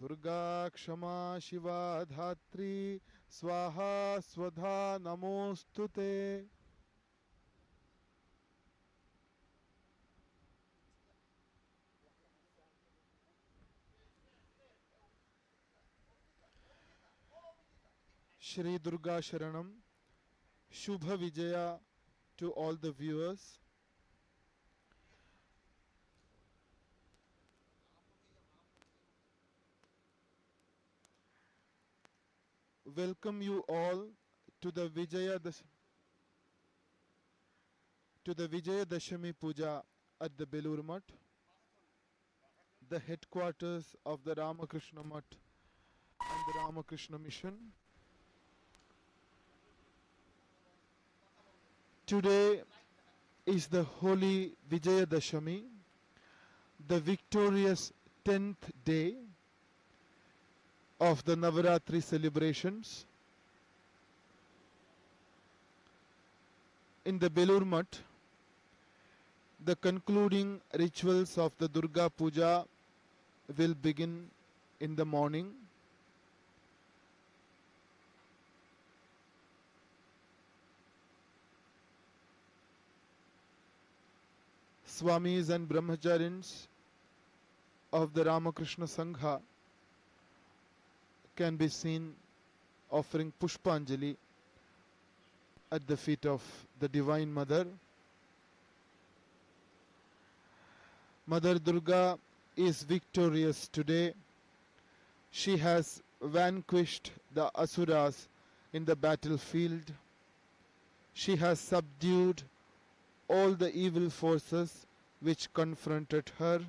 Durga Kshama Shiva Dhatri Swaha Swadha Namostute. Shri Durga Sharanam. Shubha Vijaya to all the viewers. Welcome you all to the Vijaya Dashmi Puja at the Belur Mutt, the headquarters of the Ramakrishna Mutt and the Ramakrishna Mission. Today is the holy Vijaya Dashami, the victorious 10th day of the Navaratri celebrations. In the Belur Mutt, the concluding rituals of the Durga Puja will begin in the morning. Swamis and Brahmacharins of the Ramakrishna Sangha can be seen offering Pushpanjali at the feet of the Divine Mother. Mother Durga is victorious today. She has vanquished the Asuras in the battlefield. She has subdued all the evil forces which confronted her.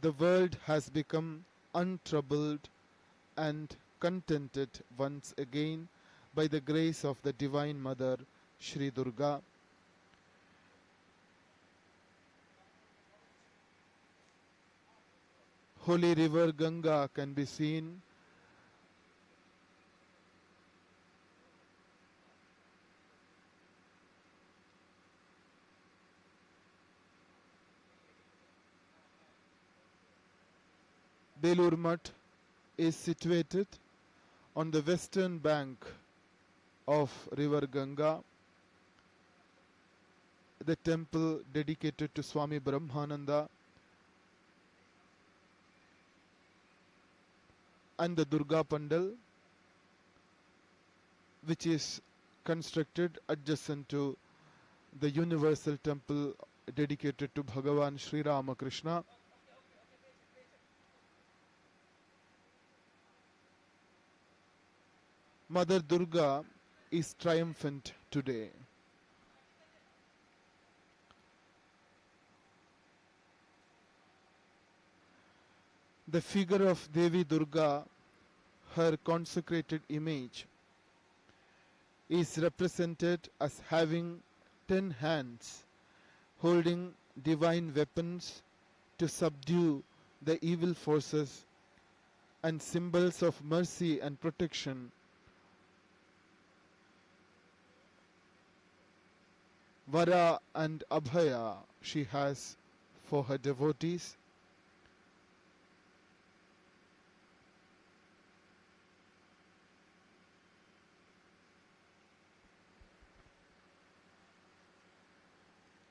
The world has become untroubled and contented once again by the grace of the Divine Mother, Shri Durga. Holy river Ganga can be seen. Belur Mutt is situated on the western bank of river Ganga. The temple dedicated to Swami Brahmananda and the Durga Pandal, which is constructed adjacent to the universal temple dedicated to Bhagavan Sri Ramakrishna. Mother Durga is triumphant today. The figure of Devi Durga, her consecrated image, is represented as having 10 hands, holding divine weapons to subdue the evil forces and symbols of mercy and protection. Vara and Abhaya she has for her devotees.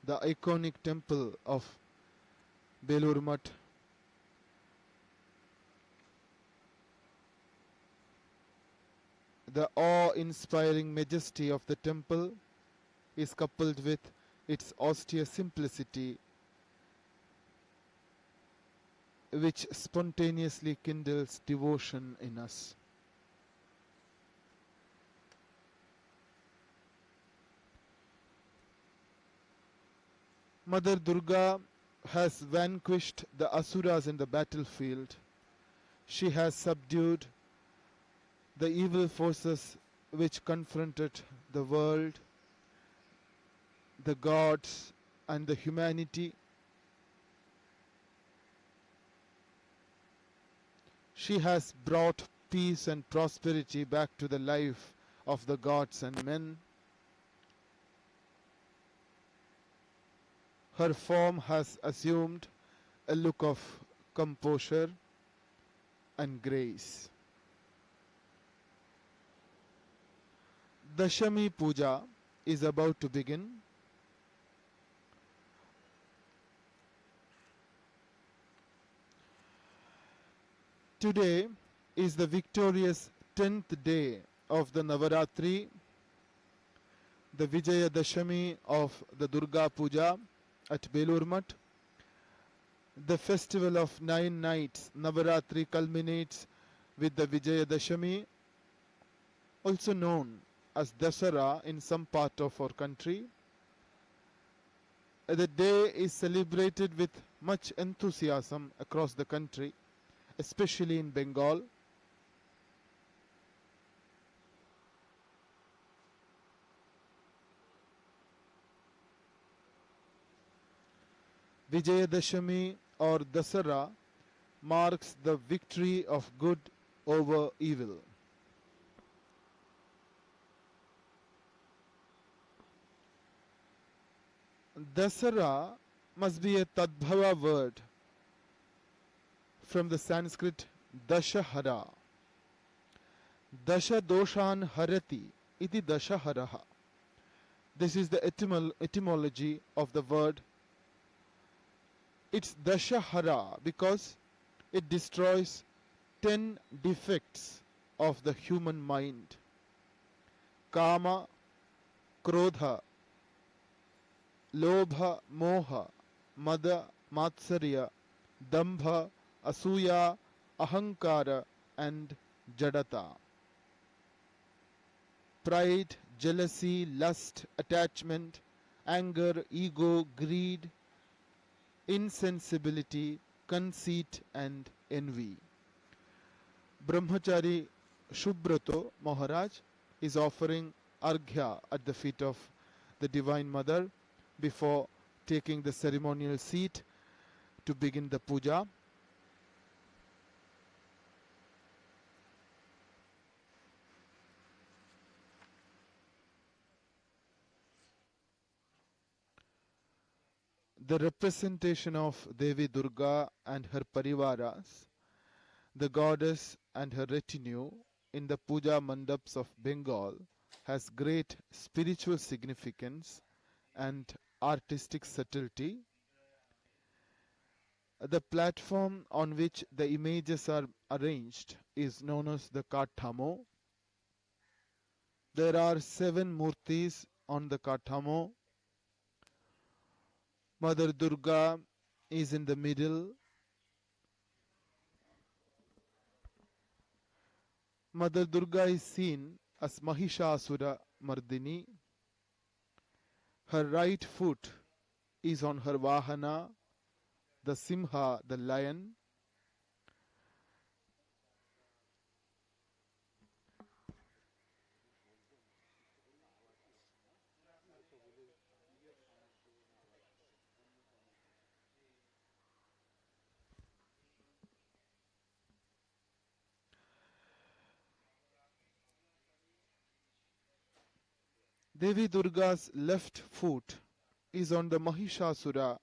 The iconic temple of Belur Mutt the awe-inspiring majesty of the temple is coupled with its austere simplicity, which spontaneously kindles devotion in us. Mother Durga has vanquished the Asuras in the battlefield. She has subdued the evil forces which confronted the world, the gods and the humanity. She has brought peace and prosperity back to the life of the gods and men. Her form has assumed a look of composure and grace. Dashmi Puja is about to begin. Today is the victorious 10th day of the Navaratri, the Vijaya Dashami of the Durga Puja at Belur. The festival of 9 nights, Navaratri, culminates with the Vijaya Dashami, also known as Dasara in some part of our country. The day is celebrated with much enthusiasm across the country, especially in Bengal. Vijayadashami or Dasara marks the victory of good over evil. Dasara must be a Tadbhava word from the Sanskrit Dashahara. Dasha doshan harati iti dashaharaha. This is the etymology of the word. It's Dashahara because it destroys 10 defects of the human mind. Kama, Krodha, Lobha, Moha, Mada, Matsarya, Dambha, Asuya, Ahankara and Jadata. Pride, jealousy, lust, attachment, anger, ego, greed, insensibility, conceit and envy. Brahmachari Shubhrato Maharaj is offering Arghya at the feet of the Divine Mother before taking the ceremonial seat to begin the puja. The representation of Devi Durga and her parivaras, the goddess and her retinue in the puja mandaps of Bengal has great spiritual significance and artistic subtlety. The platform on which the images are arranged is known as the Kathamo. There are 7 murtis on the Kathamo. Mother Durga is in the middle. Mother Durga is seen as Mahishasura Mardini. Her right foot is on her Vahana, the Simha, the lion. Devi Durga's left foot is on the Mahishasura,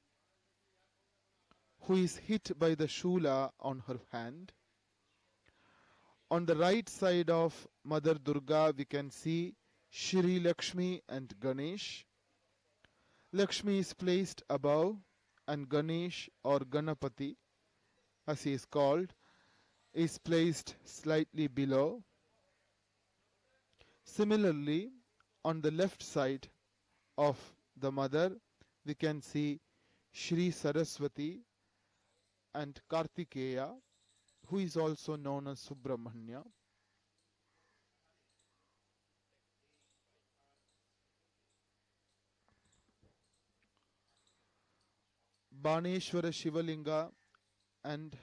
who is hit by the Shula on her hand. On the right side of Mother Durga, we can see Shri Lakshmi and Ganesh. Lakshmi is placed above, and Ganesh or Ganapati, as he is called, is placed slightly below. Similarly, on the left side of the mother, we can see Shri Saraswati and Kartikeya, who is also known as Subramanya. Baneshwara Shivalinga and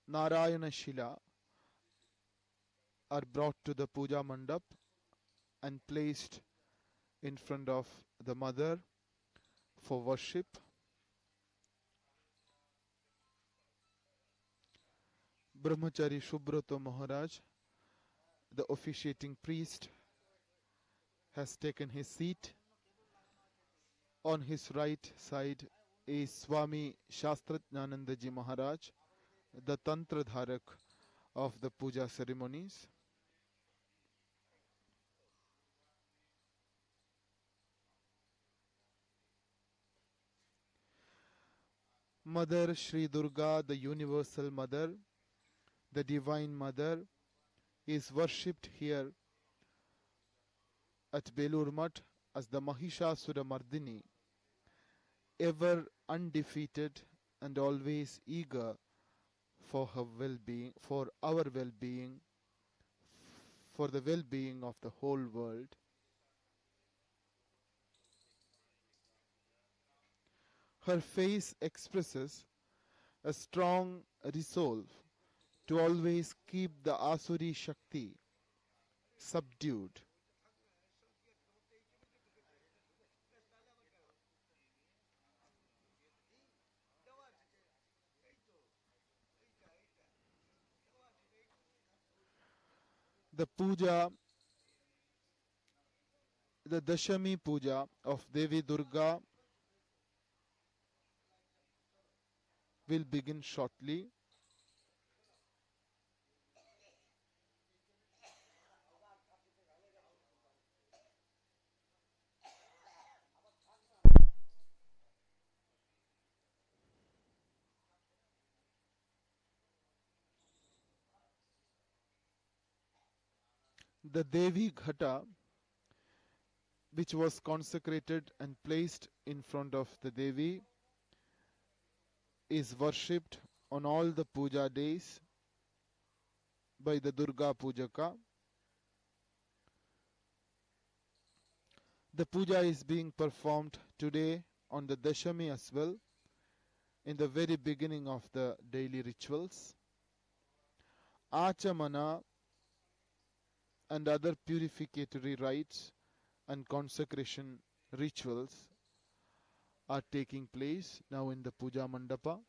Narayana Shila are brought to the puja mandap and placed in front of the mother for worship. Brahmachari Shubroto Maharaj, the officiating priest, has taken his seat. On his right side is Swami Shastratnanandaji Maharaj, the Tantra Dharak of the puja ceremonies. Mother Sri Durga, the Universal Mother, the Divine Mother, is worshipped here at Belur Mutt as the Mahishasura Mardini, ever undefeated and always eager for her well-being, for our well-being, for the well-being of the whole world. Her face expresses a strong resolve to always keep the Asuri Shakti subdued. The puja, the Dashmi Puja of Devi Durga will begin shortly. The Devi Ghata, which was consecrated and placed in front of the Devi, is worshipped on all the puja days by the Durga Pujaka. The puja is being performed today on the Dashami as well, in the very beginning of the daily rituals. Achamana and other purificatory rites and consecration rituals are taking place now in the puja mandapa.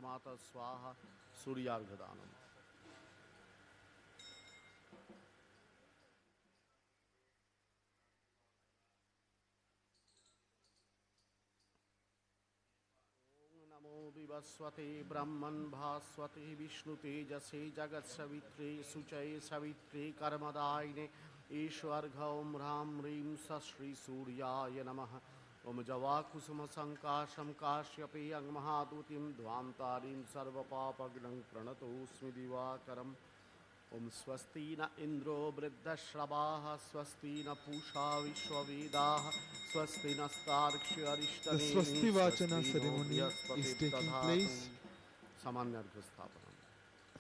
Mata Swaha Suryargadanam. Namo Vivaswate Brahman Bhaswate Vishnu Tejase Jagat Savitri Suchai Savitri Karmadaine Ishwargham Ram Rim Sashri Suryaya Namaha Om Javakusuma Sankasham Kashyapi Ang Mahadutim Dvantarim Sarvapapagnam Pranatosmi Divakaram Om Swastina Indro Vriddashrabaha Swastina Pusha Vishwavedaha Swastina Starkshya The Swasti Vachana ceremony is taking place,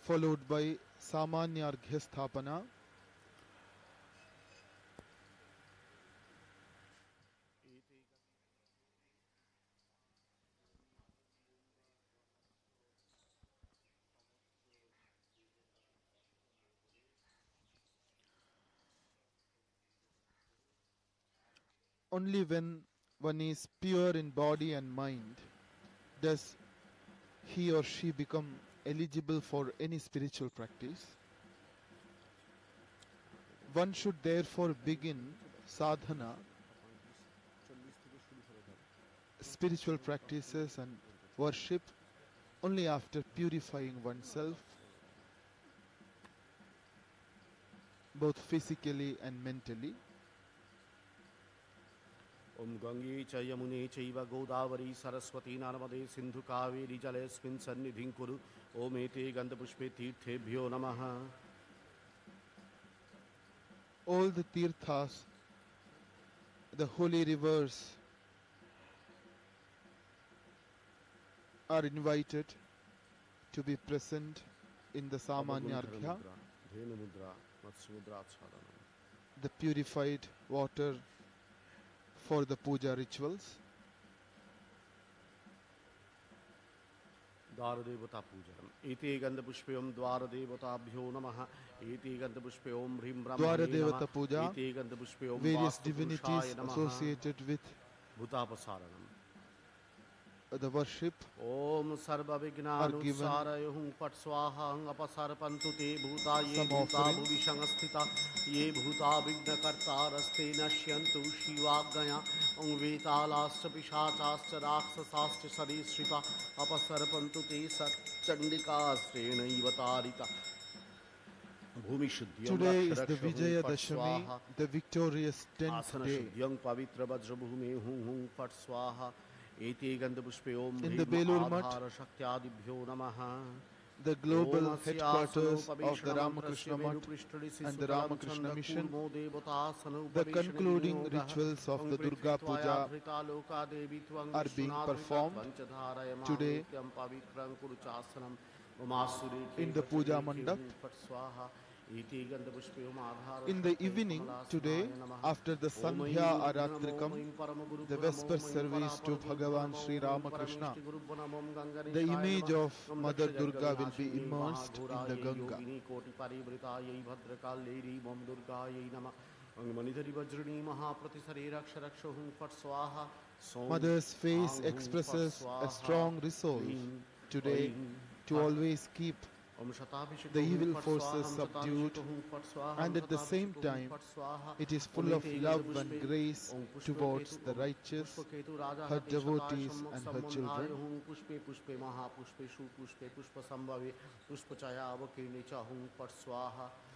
followed by Samanyarghya Sthapana. Only when one is pure in body and mind does he or she become eligible for any spiritual practice. One should therefore begin sadhana, spiritual practices and worship only after purifying oneself, both physically and mentally. Om Gange Chayamune Chaiva Godavari Saraswati Narmade Sindhu Kaveri Jalesmin Sannidhin Kuru Om Ete Gandapushpe Tirthebhyo Namaha. All the tirthas, the holy rivers, are invited to be present in the Samanyarghya, the purified water for the puja rituals. द्वारदेवता पूजनम् एते गन्धपुष्पयों द्वारदेवताभ्यो नमः एते गन्धपुष्पयों ह्रीं ब्रह्मणे नमः Dwaradevata Puja, एते गन्धपुष्पयों various वास्तुपुरुषाय divinities नमः associated with भूतापसारणम् the worship Om are given. सर्वविघ्नानुसारय हुं फट् स्वाहा हं अपसर्पन्तु ते भूता ये Some भूता offerings. भुवि संस्थिता ये भूता विघ्नकर्तारस्ते नश्यन्तु शिवाज्ञया ॐ वेतालाश्च पिशाचाश्च राक्षसाश्च सरीसृपा अपसर्पन्तु ते सच्चण्डिकाश्रेणैव तारिता भूमिशुद्ध्यं Today is the रक्ष हुं Vijaya फट् Dashami, स्वाहा the victorious 10th day. आसनशुद्ध्यं पवित्रवज्रभूमे हुं हुं फट् स्वाहा एते गन्धपुष्पयों In the Belur Mutt, आधारशक्त्यादिभ्यो नमः the global headquarters of the Ramakrishna Mutt and the Ramakrishna Mission, the concluding rituals of the Durga Puja are being performed today in the Puja Mandap. In the evening today, after the Sandhya Aratrikam, the Vesper service to Bhagavan Sri Ramakrishna, the image of Mother Durga will be immersed in the Ganga. Mother's face expresses a strong resolve today to always keep the evil forces subdued, and at the same time it is full of love and grace towards the righteous, her devotees and her children.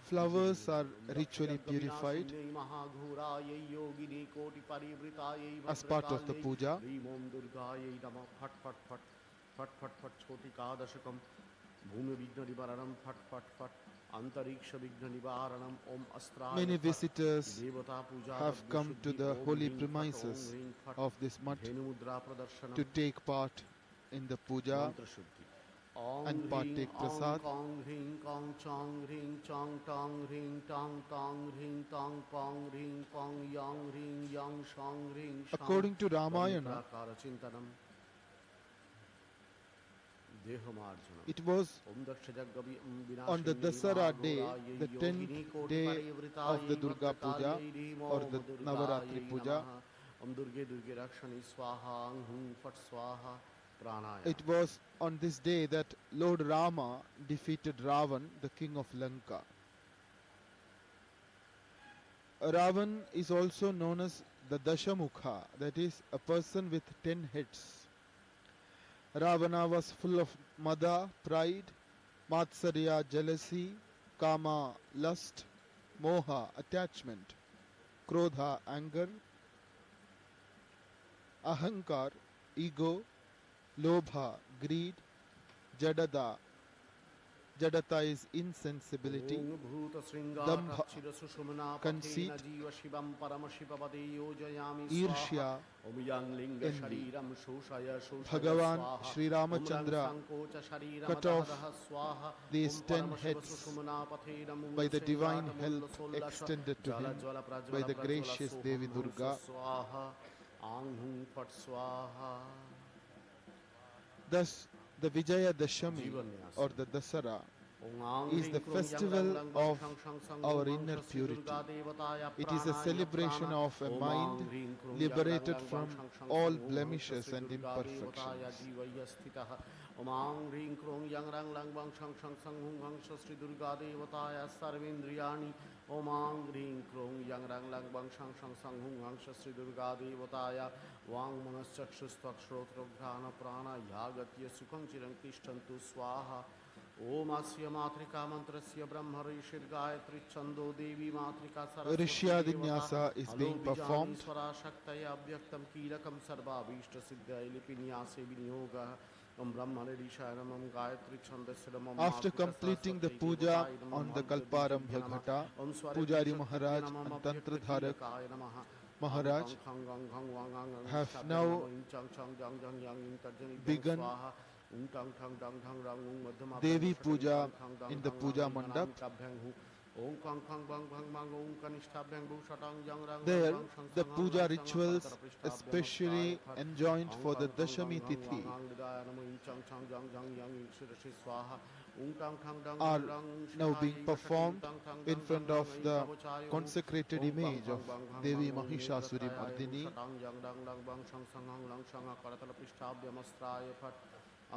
Flowers are ritually purified as part of the puja. Many visitors have come to the holy premises of this mutt to take part in the puja and partake prasad. According to Ramayana, it was on the Dasara day, the 10th day of the Durga Puja or the Navaratri Puja. It was on this day that Lord Rama defeated Ravan, the king of Lanka. Ravan is also known as the Dashamukha, that is, a person with 10 heads. Ravana was full of mada, pride, matsarya, jealousy, kama, lust, moha, attachment, krodha, anger, ahankar, ego, lobha, greed, jadada. Jadata is insensibility, dambha, conceit, irshya, envy. Bhagavan Sri Ramachandra cut off these 10 heads by the divine help extended to him by the gracious Devi Durga. Thus, the Vijaya Dashami or the Dasara is the festival of our inner purity. It is a celebration of a mind liberated from all blemishes and imperfections. Rishyadinyasa is being performed. After completing the puja on the Kalparambha Ghata, Pujari Maharaj and Tantradharak Maharaj have now begun Devi Puja in the Puja Mandap. Om kang kang bang bang bang om kanishta bang bu shatang jang rang rang There, rang shang the sang hang puja lang shang rituals karatara prishta especially phat enjoined ang for the kang kang bang Dashami hang wang Tithi hang lidaya namo in chang chang jang jang yang in shirashi swaha om tang tang dang are dang rang now shitaya being iva shatim performed tang tang in dang dang front rang of ai the tavochayo consecrated om bang image of bang bang bang bang Devi om Mahishasuri negrataya bu Mardini. shatang jang dang dang bang shang sang hang lang shang karatara prishta vyamastraya phat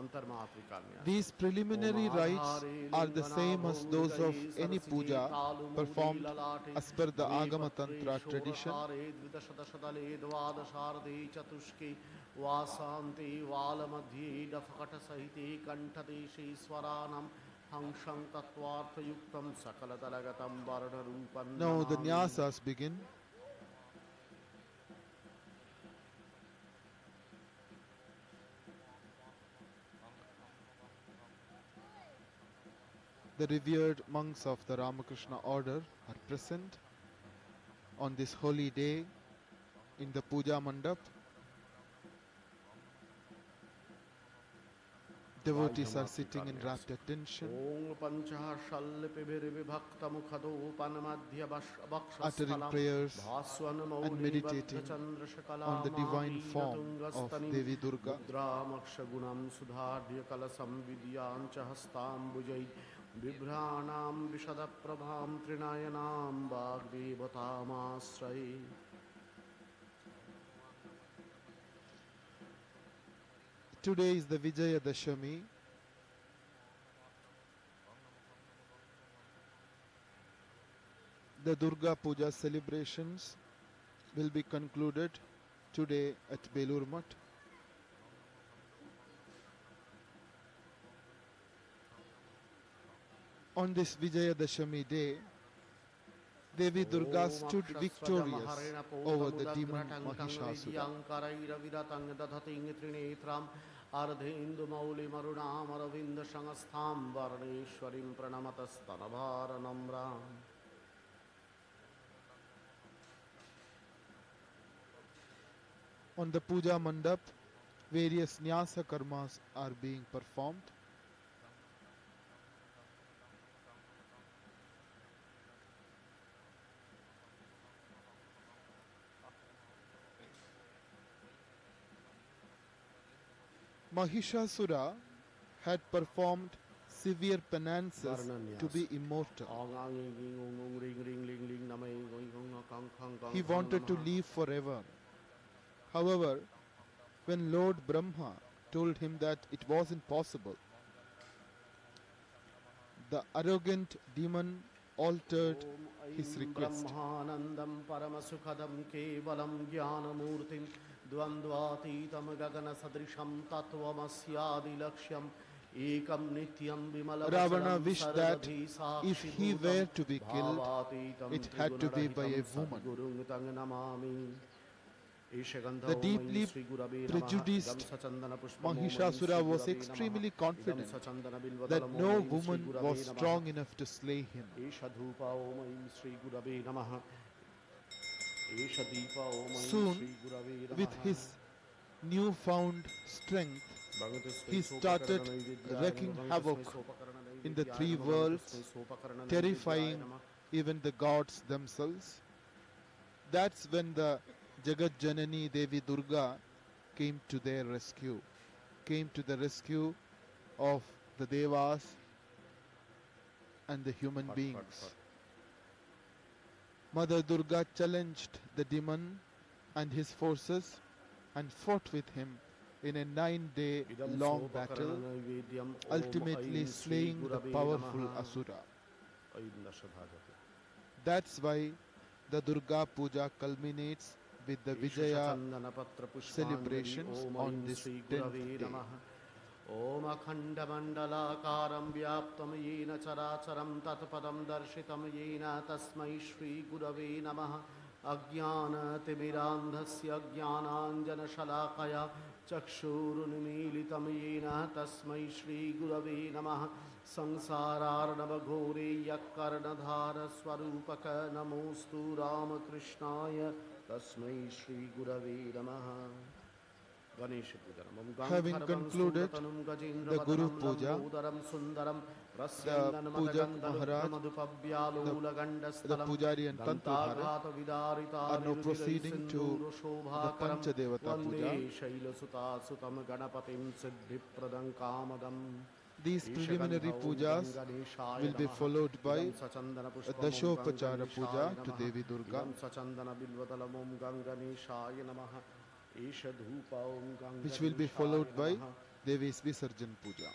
antarmatrikanya These preliminary rites Omadhare are the same linganabho as those of hridaye any sarasije puja talumuri performed lalate as per the Agama द्विपत्रे Tantra tradition. षोडशारे द्विदशदशदले द्वादशार्धे चतुष्के वासान्ते वालमध्ये डफकटसहिते कण्ठदेशे स्वरानं हंसं तत्त्वार्थयुक्तं सकलतलगतं वर्णरूपं Now the Namami nyasas begin. The revered monks of the Ramakrishna order are present on this holy day in the puja mandap. Devotees are sitting in rapt attention, Om uttering पञ्चः prayers and meditating on the divine form of भास्वन्मौलिबद्धचन्द्रशकलामापीनतुङ्गस्तनिं Devi Durga. मुद्रामक्षगुणं सुधाढ्यकलसं विद्याञ्च हस्ताम्बुजै बिभ्राणां विशदप्रभां त्रिनयनां वाग्देवतामाश्रये Today is the Vijaya Dashami. The Durga Puja celebrations will be concluded today at Belur Mutt. On this Vijaya Dashami day, Devi Durga stood victorious over the demon Mahishasura. अर्धेन्दुमौलिमरुणामरविन्दसंस्थां वर्णेश्वरीं प्रणमतस्तनभारनम्राम् On the puja mandap, various nyasa karmas are being performed. Mahishasura had performed severe penances to be immortal. He wanted to live forever. However, when Lord Brahma told him that it wasn't possible, the arrogant demon altered his request. Ravana wished that if he were to be killed, it had to be by a woman. The deeply prejudiced Mahishasura was extremely confident that no woman was strong enough to slay him. Soon, with his newfound strength, he started wreaking havoc in the three worlds, terrifying even the gods themselves. That's when the Jagat Janani Devi Durga came to their rescue, came to the rescue of the Devas and the human beings. Mother Durga challenged the demon and his forces and fought with him in a 9-day long battle, ultimately slaying the powerful Asura. That's why the Durga Puja culminates with the Vijaya celebrations on this 10th day. ॐ अखण्डमण्डलाकारं व्याप्तं येन चराचरं तत्पदं दर्शितं येन तस्मै श्रीगुरवे नमः अज्ञानतिमिरान्धस्य ज्ञानाञ्जनशलाकया चक्षुरुन्मीलितं येन तस्मै श्रीगुरवे नमः संसारार्णवघोरे यःकर्णधारस्वरूपक नमोऽस्तु रामकृष्णाय तस्मै श्रीगुरवे नमः Ganesha Puja. Having concluded the Guru Puja, the Pujak Maharaj, the Pujari and Tantridhare are now proceeding to the Panchadevata Puja. These preliminary pujas will be followed by Dashopachara Puja to Devi Durga, which will be followed by Devi's Visarjan Puja.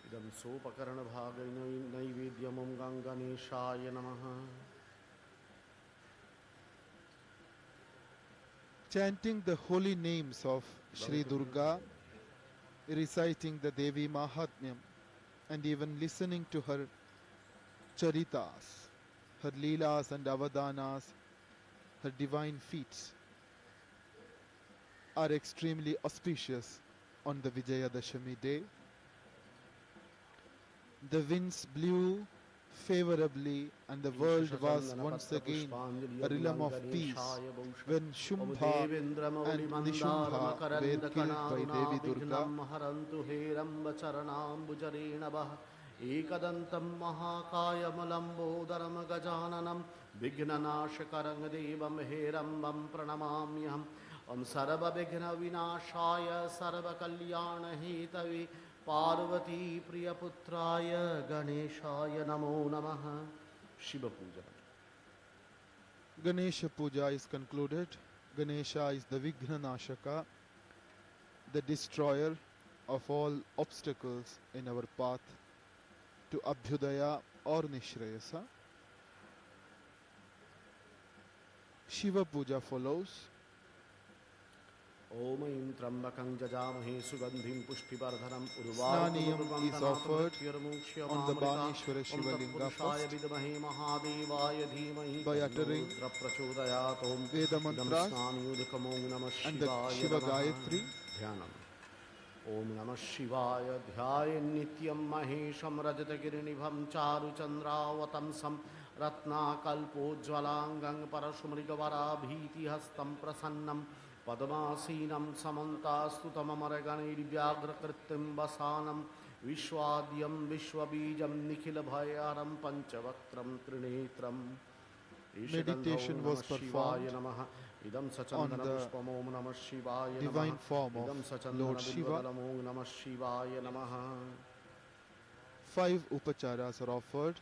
Idam sopakarana bhagaino naivedyamam ganganeshaya namaha. Chanting the holy names of Shri Durga, reciting the Devi Mahatmyam, and even listening to her charitas, her leelas and avadanas, her divine feats, are extremely auspicious on the Vijayadashami day. The winds blew favorably and the world was once again a realm of peace when Shumbha and Nishubha were killed by Devi Durga. Ekadantam mahakayamalambodaram gajananam vignanashakarang devam herambam pranamamyam Om sarva vighna vinashaya sarva kalyana hetavi Parvati Priyaputraya Ganeshaya Namo Namaha. Shiva Puja. Ganesha Puja is concluded. Ganesha is the Vighnanashaka, the destroyer of all obstacles in our path to Abhyudaya or Nishrayasa. Shiva Puja follows. Om Aim Trambakam Jajamahe Sugandhim Pushpivardhanam Snaniyam is offered on the Baneshwara Shiva Linga first by uttering Veda mantras and the Shiva Gayatri. Om Namah Shivaya Dhyayen Nityam Mahesham Rajatagirinibham Charu Chandravatamsam Ratna Kalpo Jwalangang Parashumrigavara Bhiti Hastam Prasannam Padmasinam Samantastutamamaraganirvyagrakritim Basanam Vishwadyam Vishwabijam Nikhilabhayaram Panchavaktram Trinetram. Meditation was performed on the divine form of Lord Shiva. 5 upacharas are offered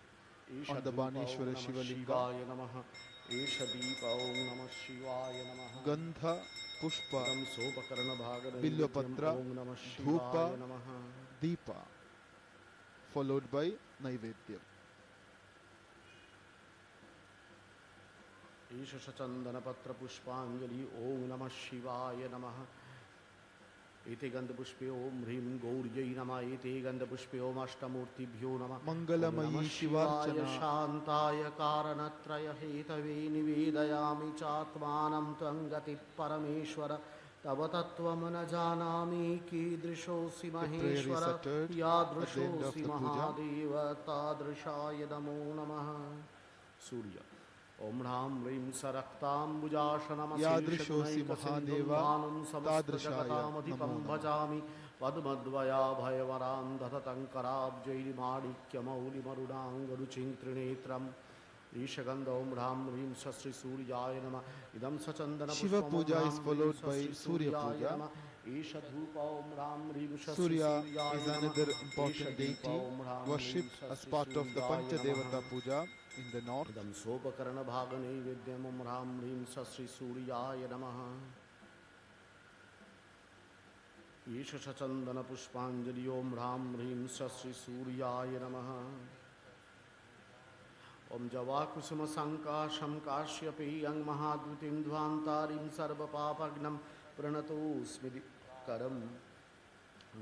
on the Baneshwara Shiva Linga. Gandha, Pushpa, Bilyapatra, Dhupa, Deepa, followed by Naivedya. Isha Chandana Patra Pushpanjali Om Namah Shivaya Namaha Ete Gandha Pushpe Om Hrim Gaurjai Namah Ete Gandha Pushpe Om Ashtamurtibhyo Namah Mangalamayi Shivarchana Shantaya Karanatraya Hetave Nivedayami Chatmanam Tangati Parameshwara Tava Tattvam na Janami Kidrishosi Maheshwara Yadrishosi Mahadeva Tadrishaya Namo Namaha. Surya Om Ram Rim Saraktam Bujashanam Yadrishosi Mahadeva Tadrishaya Namo Bhajami Padmadvaya Bhayavaram Dhatatangkarab Jairi Madikya Mauli Marunangaru Chintrinetram Ishaganda Om Ram Rim Sasri Suryaya Nama Idam Sachandana Shiva Puja is followed by Surya Puja. Surya is another important deity worshipped as part of the Panchadevata Puja in the north. Idam Sopakarana Bhagane Vidyam Om Ram Rim Sasri Suryaya Namaha Isha Chandana Pushpanjali Om Ram Rim Sasri Suryaya Namaha Om Javakusuma Sankasham Kashyapeyang Mahadvitim Dhvantarim Sarva Papagnam Pranato Smidi Karam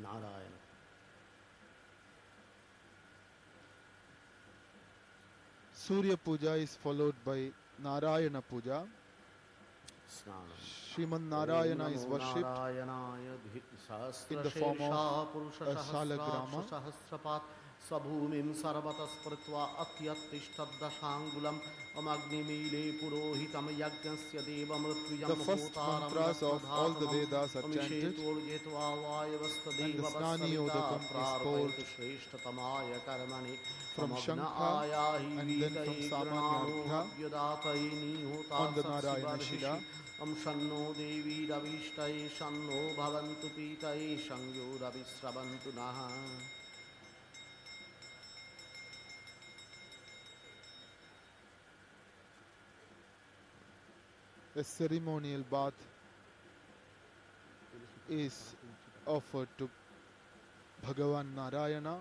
Narayana. Surya Puja is followed by Narayana Puja. Sriman Narayana is worshipped in the form of a Salagrama. स्वभूमिं सर्वतः स्मृत्वा अत्यत्तिष्ठद्दशाङ्गुलम् अमग्निमीले पुरोहितं यज्ञस्य देवमृत्युजं The first mantras of all the Vedas are chanted, and the Snani Odakam is poured श्रेष्ठतमाय कर्मणि from Shankha and then from Samanyartha on the Narayana Shila. शन्नो देवी रविष्टये शन्नो भवन्तु पीतये संयो रविश्रवन्तु नः. A ceremonial bath is offered to Bhagavan Narayana.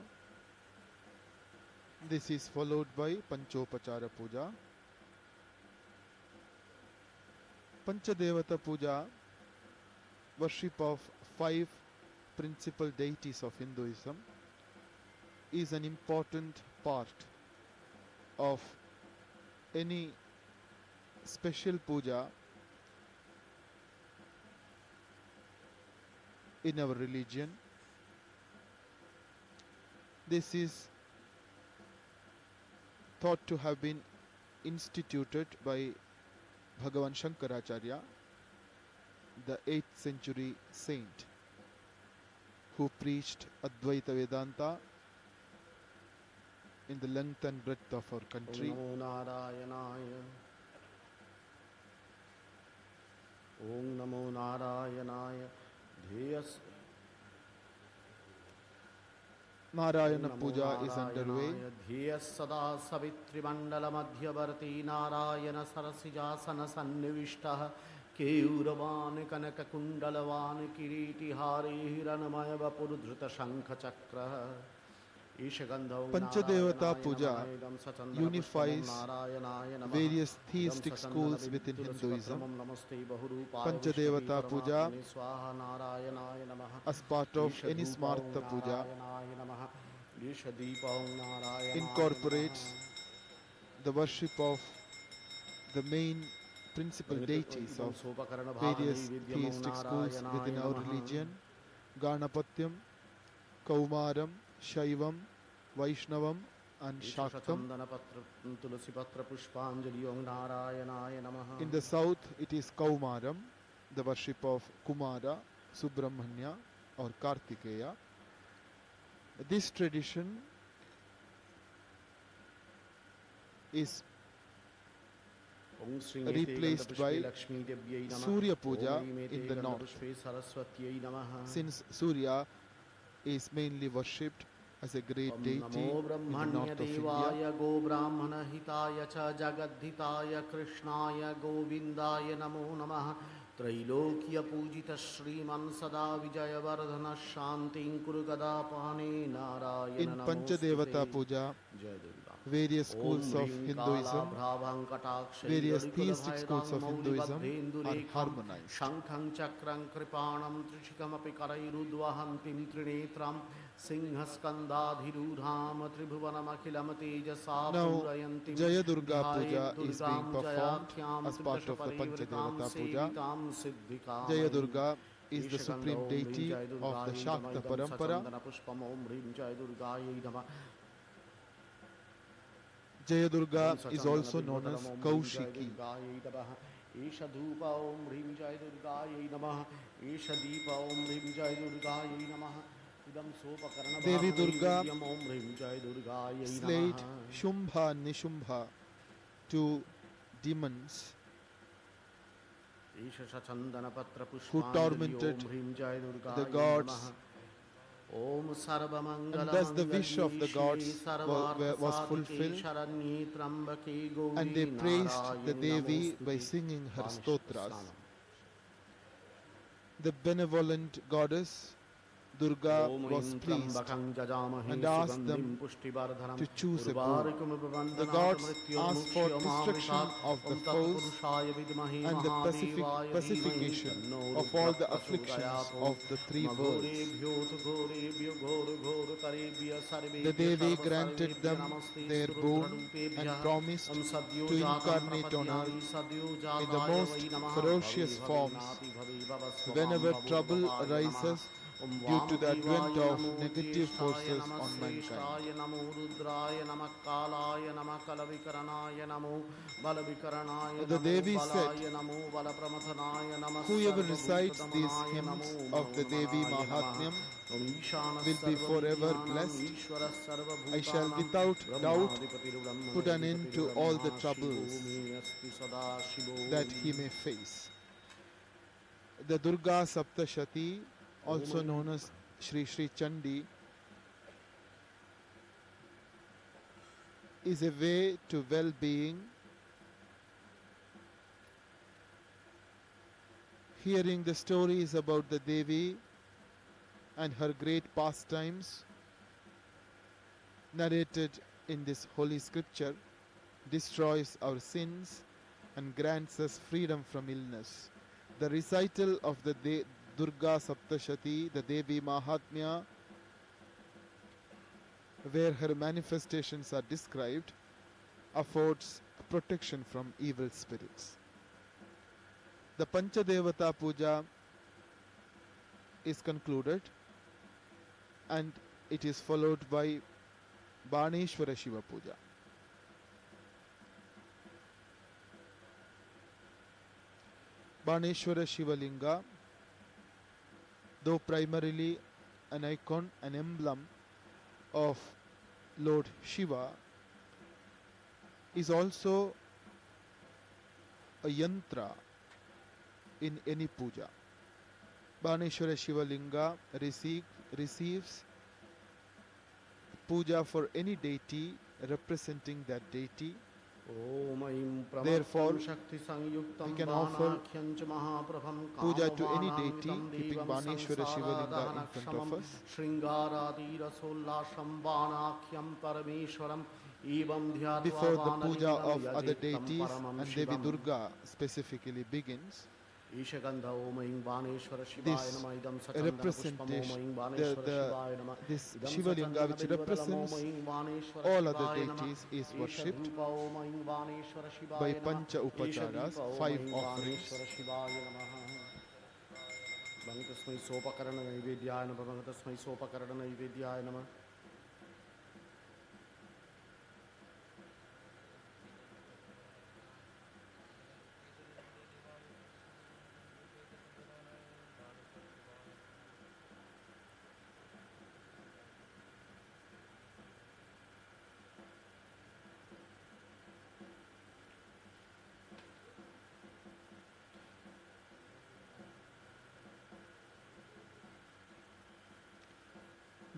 This is followed by Panchopachara Puja. Panchadevata Puja, worship of 5 principal deities of Hinduism, is an important part of any special puja in our religion. This is thought to have been instituted by Bhagavan Shankaracharya, the 8th century saint who preached Advaita Vedanta in the length and breadth of our country. Om Namo Narayanaya. Dheyas Narayana Puja is underway. Dheyas Sada Savitri Mandala Madhyavarti Narayana Sarasijasana Sannivishtaha Keuravan Kanaka Kundalavan Kiriti Hari Hiranamaya Vapurudhrita Shankha Chakra. Panchadevata Puja unifies various theistic schools within Hinduism. Panchadevata Puja, as part of any Smartha Puja, incorporates the worship of the main principal deities of various theistic schools within our religion: Ganapatyam, Kaumaram, Shaivam, Vaishnavam and Shaktam. In the south it is Kaumaram, the worship of Kumara, Subramanya or Kartikeya. This tradition is replaced by Surya Puja in the north, since Surya is mainly worshipped as a great deity in the north of India. Go Brahmana Hitaya cha Jagadhitaya Krishnaya Govindaya Namo Namaha. Trailokya Pujita Shriman Sada Vijaya Vardhana Shantin Kurugada Pane Narayana. In Panchadevata Puja, various schools of Hinduism, various theistic schools of Hinduism are harmonized. Shankang Chakram Kripanam Trishikamapi Karairudvahantim Trinetram Sinhaskandadhirudham Tribhuvanam Tejasa. Now, Jaya Durga Puja is being performed as part of the Panchadevata Puja. Jaya Durga is the supreme deity of the Shakta Parampara. Jaya Durga is also known as Kaushiki. Isha Dhupa Om Hrim Jai Durgayai Namaha. Isha Deepa Om Hrim Jai Durgayai Namaha. Idam Sopakarana Devi Durga Om Hrim Jai Durgayai slayed Namaha. Shumbha and Nishubha, 2 demons who tormented the gods, and thus the wish of the gods was fulfilled, and they praised the Devi by singing her stotras. The benevolent goddess Durga was pleased and asked them to choose a boon. The gods asked for destruction of the foes and the pacification of all the afflictions of the 3 worlds. The Devi granted them their boon and promised to incarnate on earth in the most ferocious forms. Whenever trouble arises due to the advent of negative forces on mankind. namo rudraya namo kalaya namo kalavikaranaaya namo balavikaranaaya The namo Devi said, balaya namo balapramathanaya namo whoever recites these hymns of the Devi Mahatmyam will be forever blessed. I shall without doubt put an end to all the troubles that he may face. The Durga Saptashati, also known as Shri Shri Chandi, is a way to well-being. Hearing the stories about the Devi and her great pastimes narrated in this holy scripture destroys our sins and grants us freedom from illness. The recital of the Durga Saptashati, the Devi Mahatmya, where her manifestations are described, affords protection from evil spirits. The Panchadevata Puja is concluded and it is followed by Baneshwara Shiva Puja. Baneshwara Shiva Linga, though primarily an icon, an emblem of Lord Shiva, is also a yantra in any puja. Baneshwara Shiva Linga receives puja for any deity representing that deity. Therefore, we can offer puja to any deity, keeping Baneshwara Shiva Linga in front of us. Before the puja of other deities and Devi Durga specifically begins, this representation, this Shiva Linga which represents all other deities is worshipped by Pancha Upacharas, 5 offerings.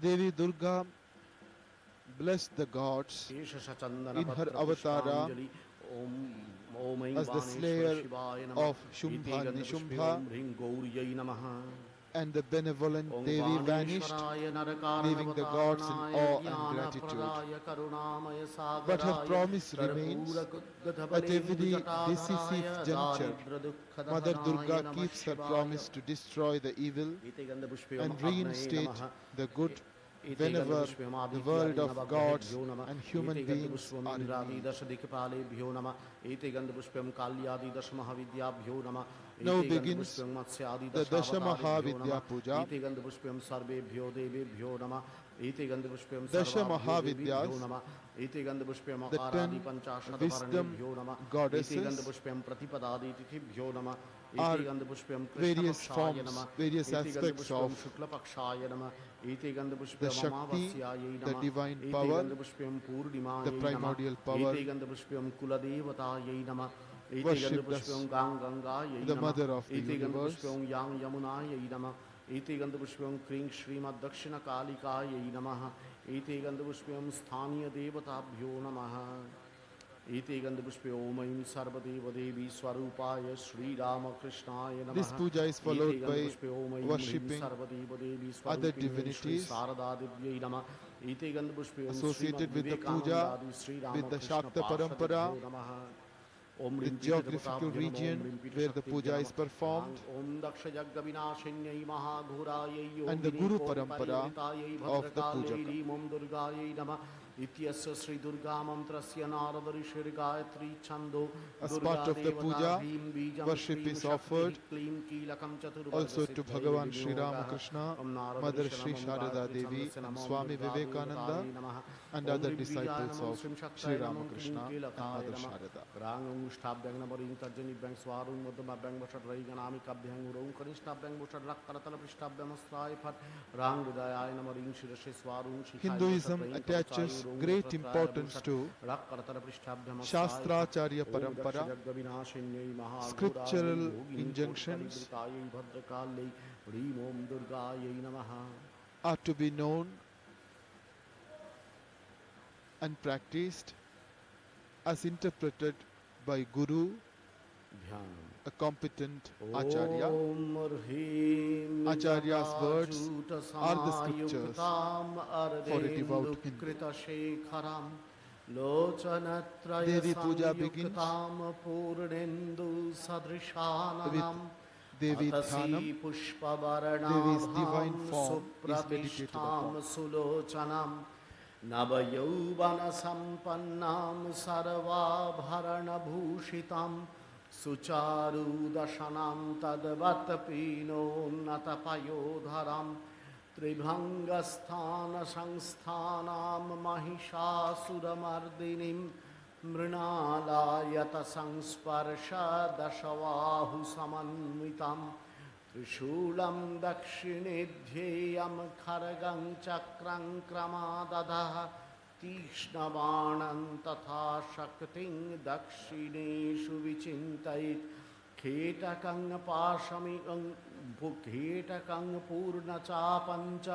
Devi Durga blessed the gods in her avatara as the slayer of Shumbha Nishumbha, and the benevolent Devi vanished, leaving the gods in awe and gratitude. But her promise remains. At every decisive juncture, Mother Durga keeps her promise to destroy the evil and reinstate the good whenever the world of gods and human beings are in need. Now begins the Dashamahavidya Puja. Dashamahavidyas, the 10 wisdom goddesses, are various forms, various aspects of the Shakti, the divine power, the primordial power, worshipped as the mother of the universe. Iti Gandapushpam Kring Srimad Dakshina Kalikaya Namaha. Iti Gandapushpam Sthaniya Devatabhyo Namaha. Iti Gandapushpam Omaim Sarvadeva Devi Swarupaya Sri Rama Krishnaya Namaha. This puja is followed by worshipping other divinities associated with the puja, with the Shakta Parampara, the geographical region where the puja is performed, and the Guru Parampara of the puja. इत्यस्य Shri Durga मंत्रस्य Narad ऋषिर Gayatri छंदो As Durga part of the देवता puja, Bhim बीजम worship क्लीम is शक्ति offered क्लीम कीलकम चतुर्भुज also to सिद्धये Bhagavan Sri विनियोगः Ramakrishna, Om Narad Mother Rishi Sri NaMo Sharada Gayatri Devi, छंदस्य and NaMo Swami Durga Vivekananda, देवतायै नमः and Om other ऋग्विजाय disciples NaMo of श्रीं Sri शक्ताय नमो क्लीं Ramakrishna and कीलकाय Mother नमः Sharada. रांगं मुष्टाभ्यं नमोरिं तर्जनीभ्यं स्वारुं मध्यमभ्यं वषड्रैगणामि कभ्यं गुरौं कनिष्ठाभ्यं वषड्रक्करतलपृष्ठाभ्यमस्त्राय फट् रांग हृदयाय नमोरिं शिरसि स्वारुं शिखाय Hinduism वषड्रैं attaches कवचायुरौं great वषट्राय importance भूषट् to रक्करतलपृष्ठाभ्यमस्त्राय फट् Shastracharya ओम Parampara, दक्षजगविनाशिन्यै महाघोरायै scriptural योगिनी injunctions कोटिपरिवृतायै भद्रकाल्यै ह्रीं ओं दुर्गायै नमः are to be known and practiced as interpreted by Guru, ध्यान a competent Acharya. ओम ह्रीं Acharya's words are the scriptures for a devout Hindu. कृतशेखरं लोचनत्रय Devi Puja begins संयुक्तां Purnendu सदृशाननं with Devi Dhyanam. Devi's divine form is meditated upon. सुलोचनं नवयौवनसम्पन्नां सर्वाभरणभूषितां सुचारुदशनां तद्वत्पीनोन्नतपयोधरां त्रिभङ्गस्थानसंस्थानां महिषासुरमर्दिनीं मृणालायतसंस्पर्शदशबाहुसमन्वितां त्रिशूलं दक्षिणे ध्येयं खड्गं चक्रं क्रमादधः तीक्ष्णबाणं तथा शक्तिं दक्षिणेषु विचिन्तयेत् खेटकं खेटकं पूर्णचापं च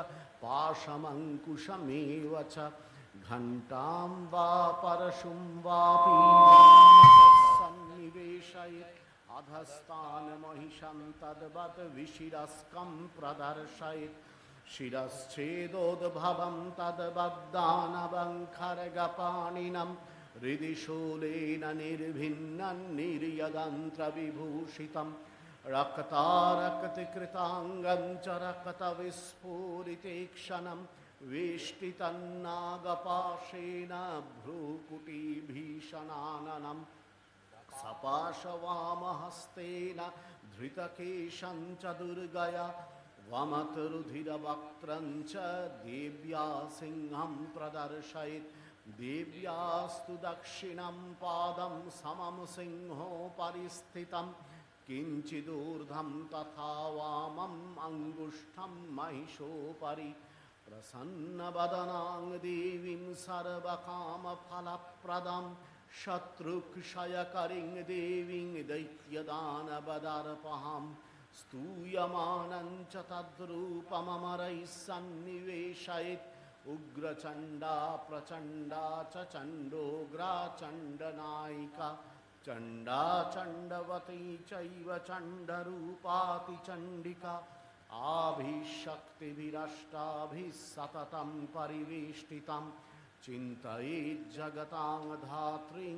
पाशमङ्कुशमेव च घण्टां वा परशुं वापि सन्निवेशयेत् अधस्तान् महिषं तद्वत् विशिरस्कं प्रदर्शयेत् शिरश्छेदोद्भवं तद्वद्दानवं खड्गपाणिनं हृदि शूलेन निर्भिन्नं निर्यदन्त्रविभूषितं रक्तारक्तकृताङ्गं च रक्तविस्फुरितेक्षणं वेष्टितन्नागपाशेन भ्रूकुटिभीषणाननं सपाशवामहस्तेन धृतकेशं च दुर्गया वमतरुधिरवक्त्रं च देव्या सिंहं प्रदर्शयेत् देव्यास्तु दक्षिणं पादं समं सिंहोपरि स्थितं किञ्चिदूर्ध्वं तथा वामम् अङ्गुष्ठं महिषोपरि प्रसन्नवदनां देवीं सर्वकामफलप्रदं शत्रुक्षयकरीं देवीं दैत्यदानवदर्पहां स्तूयमानं च तद्रूपममरैः सन्निवेशयेत् उग्रचण्डा प्रचण्डा च चण्डोग्रा चण्डनायिका चण्डा चण्डवती चैव चण्डरूपाति चण्डिका आभिशक्तिभिरष्टाभिः सततं परिवेष्टितं चिन्तयेत् जगतां धात्रीं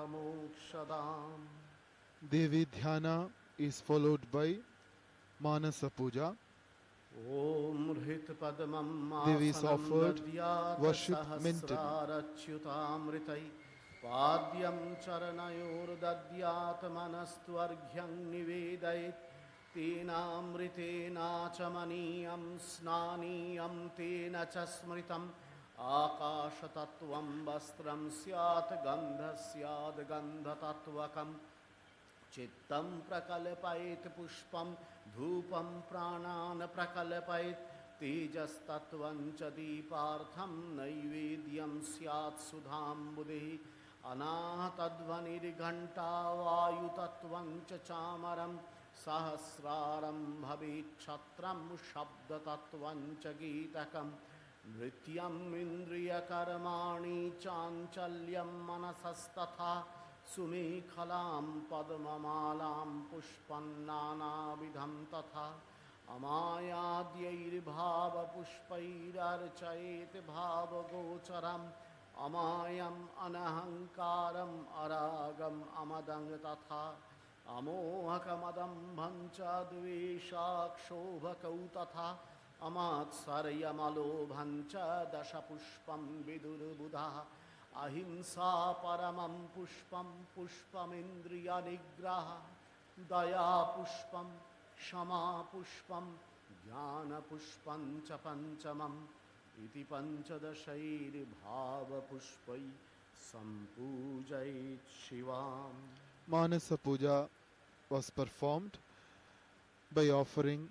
धर्मकामार्थमोक्षदाम्. Devi Dhyana is followed by Manasa Puja. Om Hrit Padmam Devi is offered worship mentally. Sahasrarachyutamritai Padyam Charanayor Dadyat Manastvarghyam Nivedayit Tenamritena Chamaniyam Snaniyam Tena Chasmritam Akashatattvam Vastram Syat Gandha Syad Gandha Tattvakam चित्तं प्रकल्पयेत् पुष्पं धूपं प्राणान् प्रकल्पयेत् तेजस्तत्त्वं च दीपार्थं नैवेद्यं स्यात् सुधाम्बुधिः अनाहतध्वनिर्घण्टा वायुतत्त्वं च चामरं सहस्रारं भवेच्छत्रं शब्दतत्त्वं च गीतकं नृत्यम् इन्द्रियकर्माणि चाञ्चल्यं मनसस्तथा सुमेखलां पद्ममालां पुष्पन्नानाविधं तथा अमायाद्यैर्भावपुष्पैरर्चयेत् भावगोचरम् अमायम् अनहङ्कारम् अरागम् अमदं तथा अमोहकमदम्भं च द्वेषाक्षोभकौ तथा अमात्सर्यमलोभञ्च दशपुष्पं विदुर्बुधः अहिंसा परमं पुष्पं पुष्पमिन्द्रियनिग्रह दया पुष्पं क्षमा पुष्पं ज्ञानपुष्पं च पञ्चमम् इति पञ्चदशैर्भावपुष्पै सम्पूजयेत् शिवाम्. Manasa Puja was performed by offering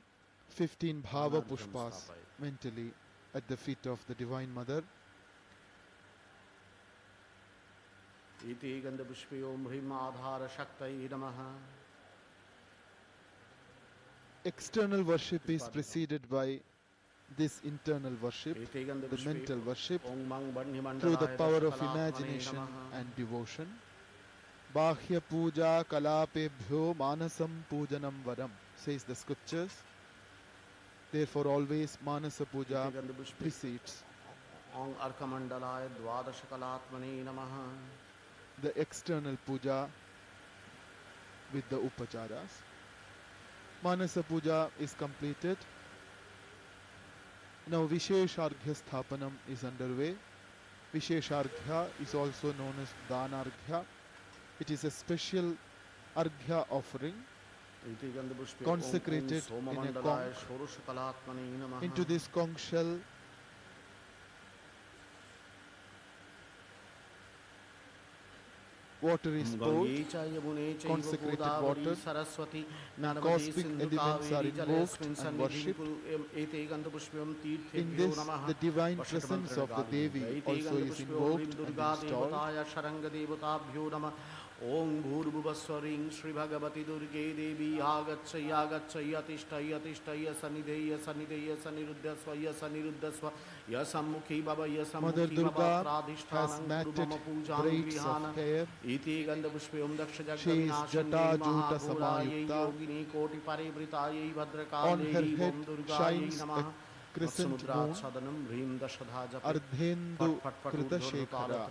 15 Bhava Pushpas mentally at the feet of the Divine Mother. इति गन्धपुष्पे ओम ह्रीं आधारशक्तये नमः. External worship is preceded by this internal worship, the mental worship, through the power of imagination and devotion. Bahya puja kalapebhyo manasam pujanam varam, says the scriptures. Therefore always Manasa Puja precedes. The external puja with the upacharas. Manasa Puja is completed. Now Vishesharghya Sthapanam is underway. Vishesharghya is also known as Danarghya. It is a special Arghya offering consecrated in a conch. Into this conch shell water is poured, consecrated water, cosmic elements are invoked and worshipped. In this, the divine presence of the Devi also is invoked and installed. ओम भूर्भुवस्वरीं श्री भगवती दुर्गे देवी आगच्छय आगच्छय अतिष्ठय अतिष्ठय सन्निधेय सन्निधेय सन्निरुद्धस्व सन्निरुद्धस्व य सम्मुखी भव य सम्मुखी भव प्राधिष्ठानं गुरु मम पूजां इति गन्धपुष्पे ओम दक्ष जगन्नाथाय योगिनी कोटि परिवृतायै भद्रकाली ओम दुर्गायै नमः. Crescent moon, Ardhendu Krita Shekhara.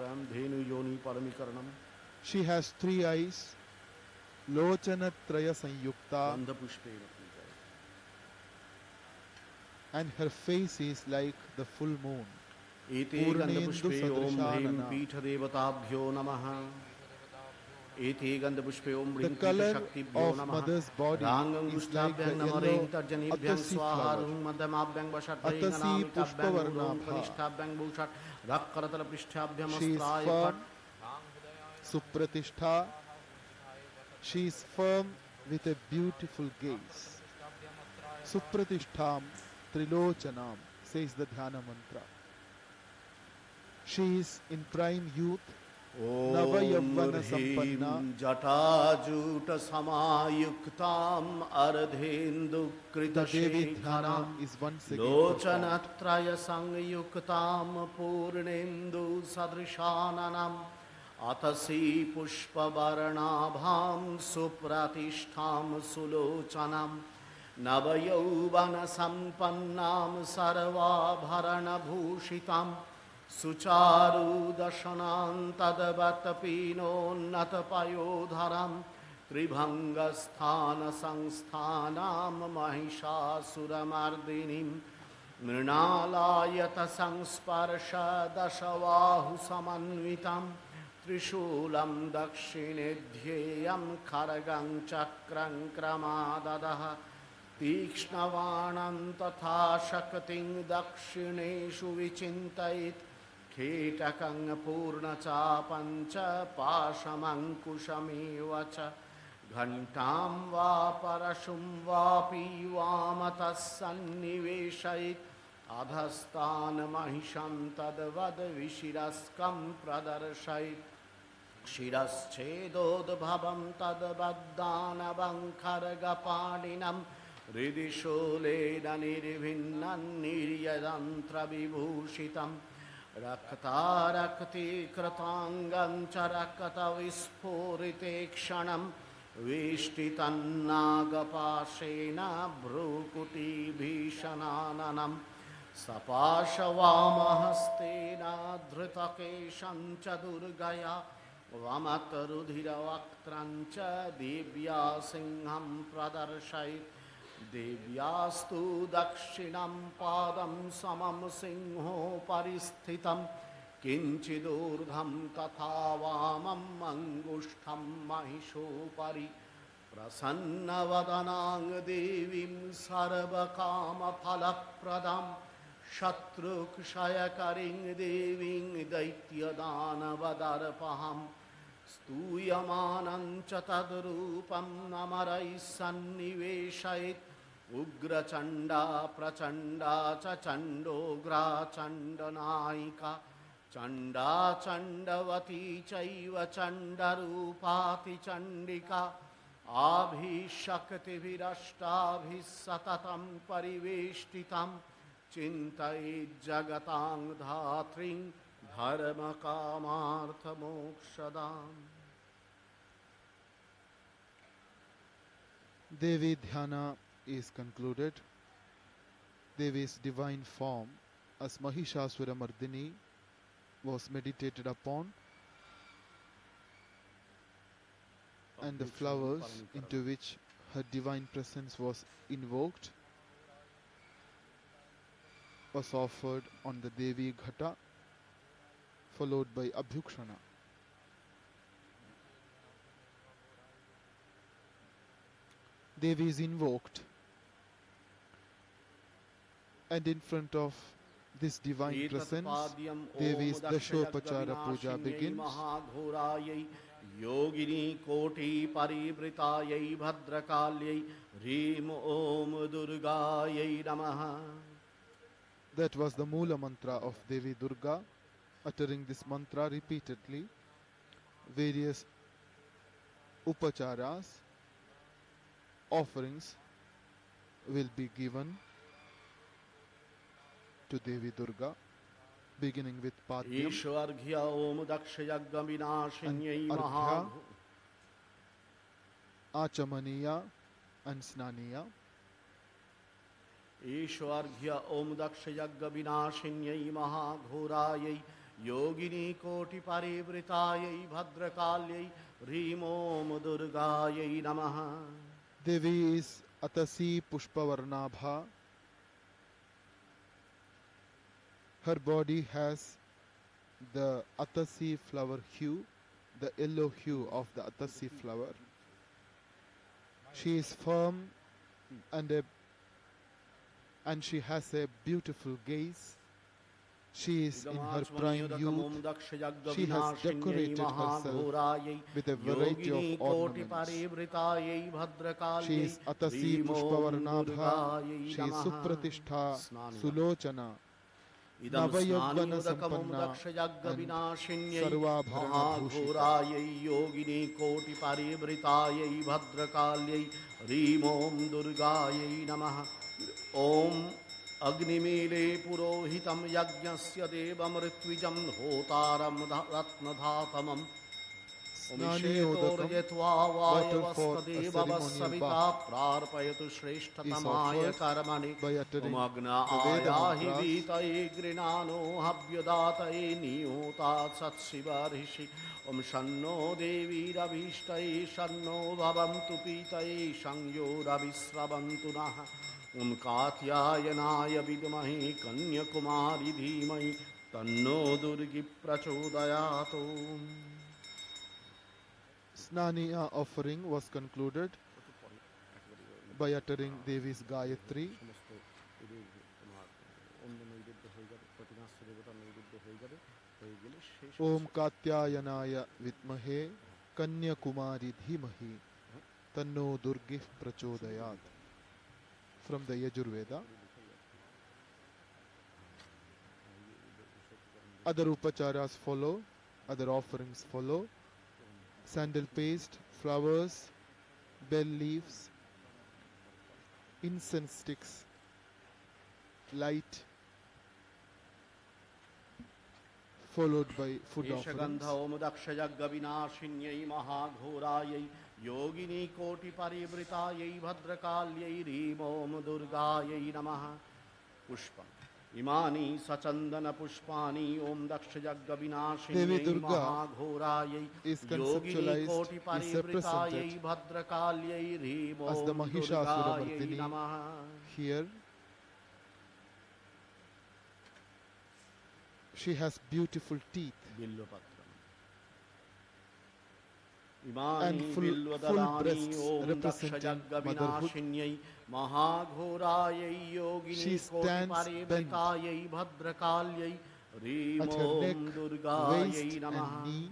She has 3 eyes, Lochana Traya Sanyukta, and her face is like the full moon. Purnendu Sadrishanana. The color of mother's body is like the yellow Atasi flower. Atasi Pushpavarnabha. She is firm, Supratishtha. She is firm with a beautiful gaze. Supratishtham Trilochanam, says the Dhyana mantra. She is in prime youth. Navayavvana Sampanna. Jatajuta Samayuktam Ardhendu Krita Shekhara is once again Lochanatraya Sangyuktam Purnendu Sadrishananam Atasi Pushpavarnabham Supratishtham Sulochanam Navayauvana Sampannam Sarva Bharana Bhushitam Sucharu Dashanam Tadavatapino Natapayodharam Tribhangasthana Sangsthanam Mahishasuramardinim Mrinalayata Sangsparsha Dashavahu Samanvitam Trishulam Dakshinedhyayam Kharagam Chakram Kramadadaha Tikshnavanan Tatha Shakting Dakshineshu Vichintait Ketakang Purnacha Pancha Pashamankushamivacha Ghantam Va Parashum Vapi Vamatasanniveshait Adhastan Mahisham Tadvad Vishiraskam Pradarshait Shiraschedod Bhavam Tadvaddana Bankaragapadinam Ridishuleda Nirvinnan Niryadantra Vibhushitam Rakta Rakti Kratangam Charakata Vispurite Kshanam Vishtitannagapashena Bhrukuti Bhishananam Sapashavamahastena Dhritakeshancha Durgaya Vamatarudhiravakrancha Divya Singham Pradarshait देव्यास्तु दक्षिणं पादं समं सिंहो परिस्थितं किञ्चिदूर्ध्वं तथा वामम् अङ्गुष्ठं महिषोपरि प्रसन्नवदनां देवीं सर्वकामफलप्रदां शत्रुक्षयकरीं देवीं दैत्यदानवदर्पहां स्तूयमानं च तद्रूपं नमरैः सन्निवेशयेत् उग्रचण्डा प्रचण्डा च चण्डोग्रा चण्डनायिका चण्डा चण्डवती चैव चण्डरूपाति चण्डिका आभिशक्तिभिरष्टाभिः सततं परिवेष्टितं चिन्तयेज्जगतां धात्रीं धर्मकामार्थमोक्षदाम्. Devi Dhyana is concluded. Devi's divine form as Mahishasura Mardini was meditated upon, and the flowers into which her divine presence was invoked was offered on the Devi Ghata, followed by Abhyukshana. Devi is invoked, and in front of this divine presence, Devi's Dashopachara Puja begins. Yogini Koti Parivritayai Bhadrakalyai Hrim Om Durgayai Namaha. That was the Mula mantra of Devi Durga. Uttering this mantra repeatedly, various upacharas, offerings will be given to Devi Durga, beginning with Padyam, Ishwarghya Om Dakshayaggaminashinyai Arghya, Maha Achamaniya and Snaniya. Ishwarghya Om Dakshayaggaminashinyai Mahaghoraयै Yogini Koti Parivritayai Bhadrakalyai Hrim Om Durgayai Namaha. Devi is Atasi Pushpavarnabha. Her body has the Atasi flower hue, the yellow hue of the Atasi flower. She is firm and she has a beautiful gaze. She is in her prime youth. She has decorated herself with a variety of ornaments. She is Atasi Pushpavarnabha. She is Supratishta, Sulochana, Navayavana Sampanna and Sarvabharana Bhushita. Yogini Koti Parivritayai Bhadrakalyai Hrim Om Durgayai Namaha. Om Agnimile Purohitam Yajnasya Devam Ritwijam Hotaram Ratnadhatamam Omishetoryetva Vayavastadevavasavita Prarpayatu Shreshtatamaya Karamani Omagna Ayahi Vitaye Grinano Habhyadataye Niyota Satsivarhishi Om Shanno Devi Ravishtaye Shanno Bhavantu Pitaye Shangyo Ravisravantu Naha Om Katyayanaya Vidmahi Kanyakumari Dhimai Tanno Durgi Prachodayato. Snaniya offering was concluded by uttering Devi's Gayatri. Om Katyayanaya Vidmahe Kanyakumari Dhimahi Tanno Durgi Prachodayat. From the Yajurveda. Other upacharas follow, other offerings follow. Sandal paste, flowers, bell leaves, incense sticks, light, followed by food offerings. Yogini Koti Parivritayai Bhadrakalyai Hrim Om Durgayai Namaha. Pushpam. इमानि सचंदन पुष्पाणि ओम दक्ष यज्ञ Devi विनाशिन्यै Durga महाघोरायै is Yogini conceptualized, कोटि is परिवृतायै represented भद्रकाल्यै ह्रीं as the Om दुर्गायै Mahishasuramardini. नमः Here she has beautiful teeth बिल्वपत्रम् and इमानि full बिल्वदलानि breasts ओम दक्ष representing यज्ञ motherhood. विनाशिन्यै महाघोरायै Yogini She कोटि stands bent परिवृतायै भद्रकाल्यै ह्रीं at her neck, Om दुर्गायै waist नमः and knee.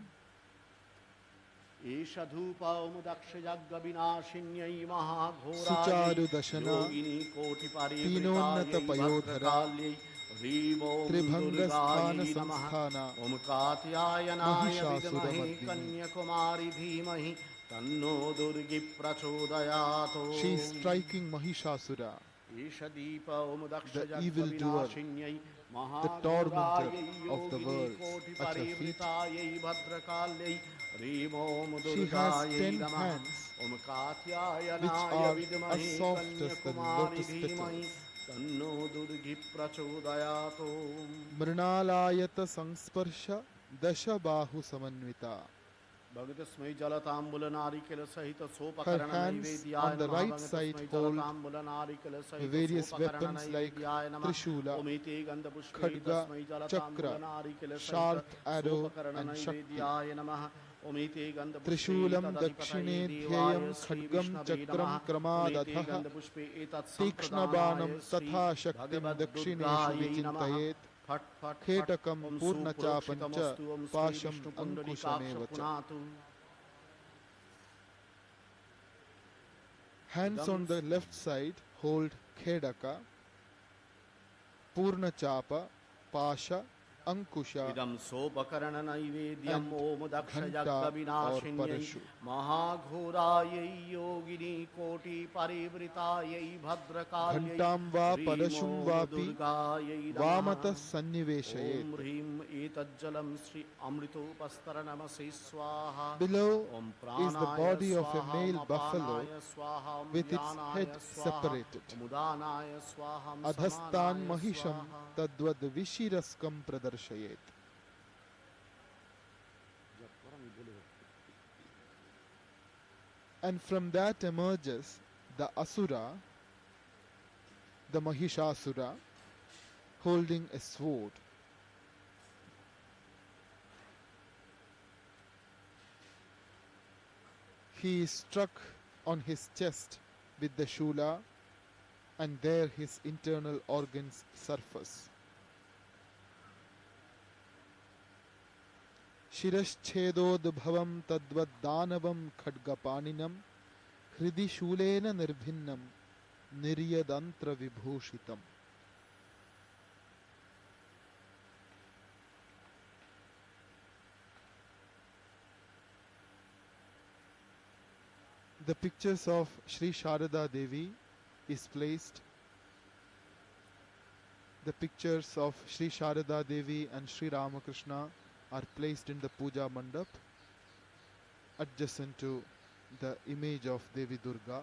एष धूपौम दक्ष यज्ञ विनाशिन्यै महाघोरायै Sucharu Dashana योगिनी कोटि परिवृतायै Pinonnata Payodhara भद्रकाल्यै ह्रीं ओम Tribhangasthana दुर्गायै नमः Samsthana ओम कात्यायनाय विद्महे Mahishasuramardini. कन्याकुमारी धीमहि तन्नो दुर्गी प्रचोदयात् She is striking Mahishasura, एष दीप ओम दक्ष the यज्ञ evildoer, विनाशिन्यै the tormentor महाघोरायै of the Yogini world, कोटि at her feet. परिवृतायै भद्रकाल्यै ह्रीं ओम She has दुर्गायै 10 नमः hands ओम which कात्यायनाय are विद्महे as soft as the Kanyakumari lotus धीमहि petals. तन्नो दुर्गी प्रचोदयात् Mrinalayata Sangsparsha Dasha Bahu Samanvita. भगतस्मै जलताम्बूल नारिकेल सहित Her सोपकरण hands नैवेद्याय on the नमः right side भगतस्मै hold जलताम्बूल नारिकेल सहित various सोपकरण weapons like नैवेद्याय नमः Trishula, ओमिते गन्धपुष्पे Khadga, तस्मै जलताम्बूल Chakra, नारिकेल sharp सहित arrow सोपकरण and Shakti. नैवेद्याय नमः ओमिते गन्धपुष्पे Trishulam तदधिपतये Dakshine देवाय Dhyayam श्री Khadgam विष्णवे नमः Chakram ओमिते Kramadadhaha गन्धपुष्पे एतत् Tikshna सम्प्रदानाय Banam Shri Tatha Shaktim Dakshineshu भगवद्दुर्गायै नमः Vichintayet फट् फट् फट् Ketakam Om Purnachapancha सुपुरोक्षितमस्तु Om Shri Pasham Vishnu Pundarikaksha Ankushamevacha. पुनातु Hands on the left side hold Khedaka, Purnachapa, Pasha, Ankusha इदं सोपकरण Naivedyam and Om Daksha Ghanta यज्ञ or विनाशिन्यै Parashu. महाघोरायै योगिनी कोटि परिवृतायै भद्रकाल्यै Ghantam va ह्रीं Parashum ओम vapi दुर्गायै Vamata नमः Sanniveshayet. ओम ह्रीं एतज्जलं श्री अमृतोपस्तर नमसि स्वाहा Below Om is the प्राणाय body of a स्वाहा male ओम buffalo अपानाय स्वाहा ओम with its व्यानाय head स्वाहा separated. ओम उदानाय स्वाहा ओम Adhastan समानाय Mahisham स्वाहा Tadvad Vishiraskam Pradarshayet. And from that emerges the Asura, the Mahishasura, holding a sword. He is struck on his chest with the Shula, and there his internal organs surface. Shirashchedodbhavam tadvaddanavam khadgapaninam hridi shulena nirbhinnam niryadantra vibhushitam. The pictures of Sri Sharada Devi is placed. The pictures of Sri Sharada Devi and Sri Ramakrishna are placed in the puja mandap adjacent to the image of Devi Durga.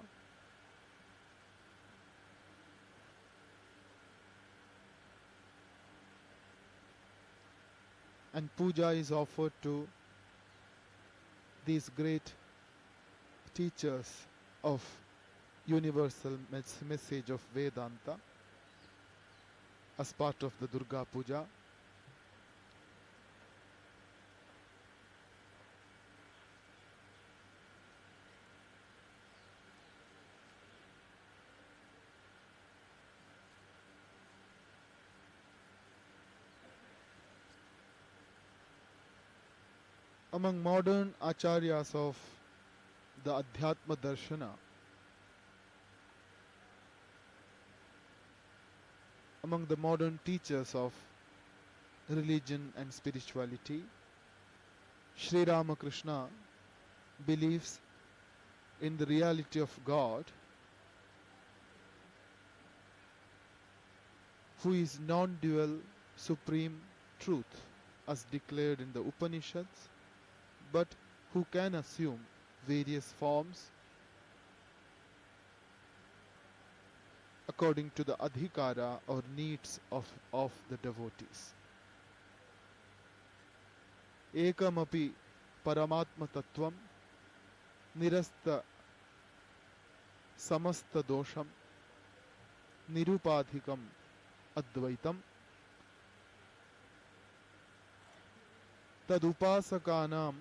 And puja is offered to these great teachers of universal message of Vedanta as part of the Durga Puja. Among modern acharyas of the Adhyatma Darshana, among the modern teachers of religion and spirituality, Sri Ramakrishna believes in the reality of God, who is non-dual supreme truth as declared in the Upanishads, but who can assume various forms according to the adhikara or needs of the devotees. Ekamapi paramatma tattvam nirasta samasta dosham nirupadhikam advaitam tadupasakanam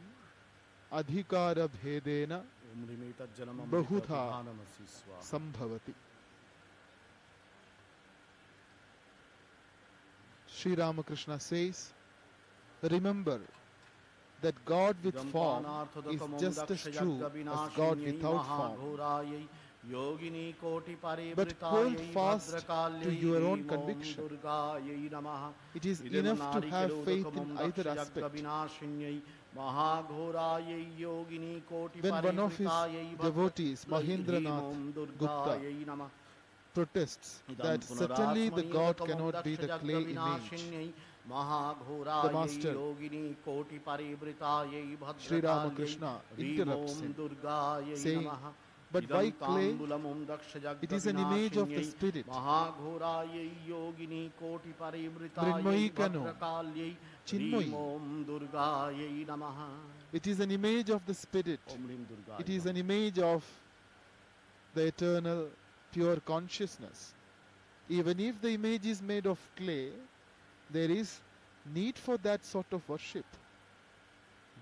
adhikara bhedena bahudha sambhavati. Sri Ramakrishna says, remember that God with form is just as true as God without form. But hold fast to your own conviction. It is enough to have faith in either aspect. When one of his devotees, Mahendranath Gupta, protests that certainly the God cannot be the clay image, the master, Sri Ramakrishna, interrupts him, saying, but why clay? It is an image of the spirit. Mrinmayi kano, Chinmayi. It is an image of the spirit. It is an image of the eternal pure consciousness. Even if the image is made of clay, there is need for that sort of worship.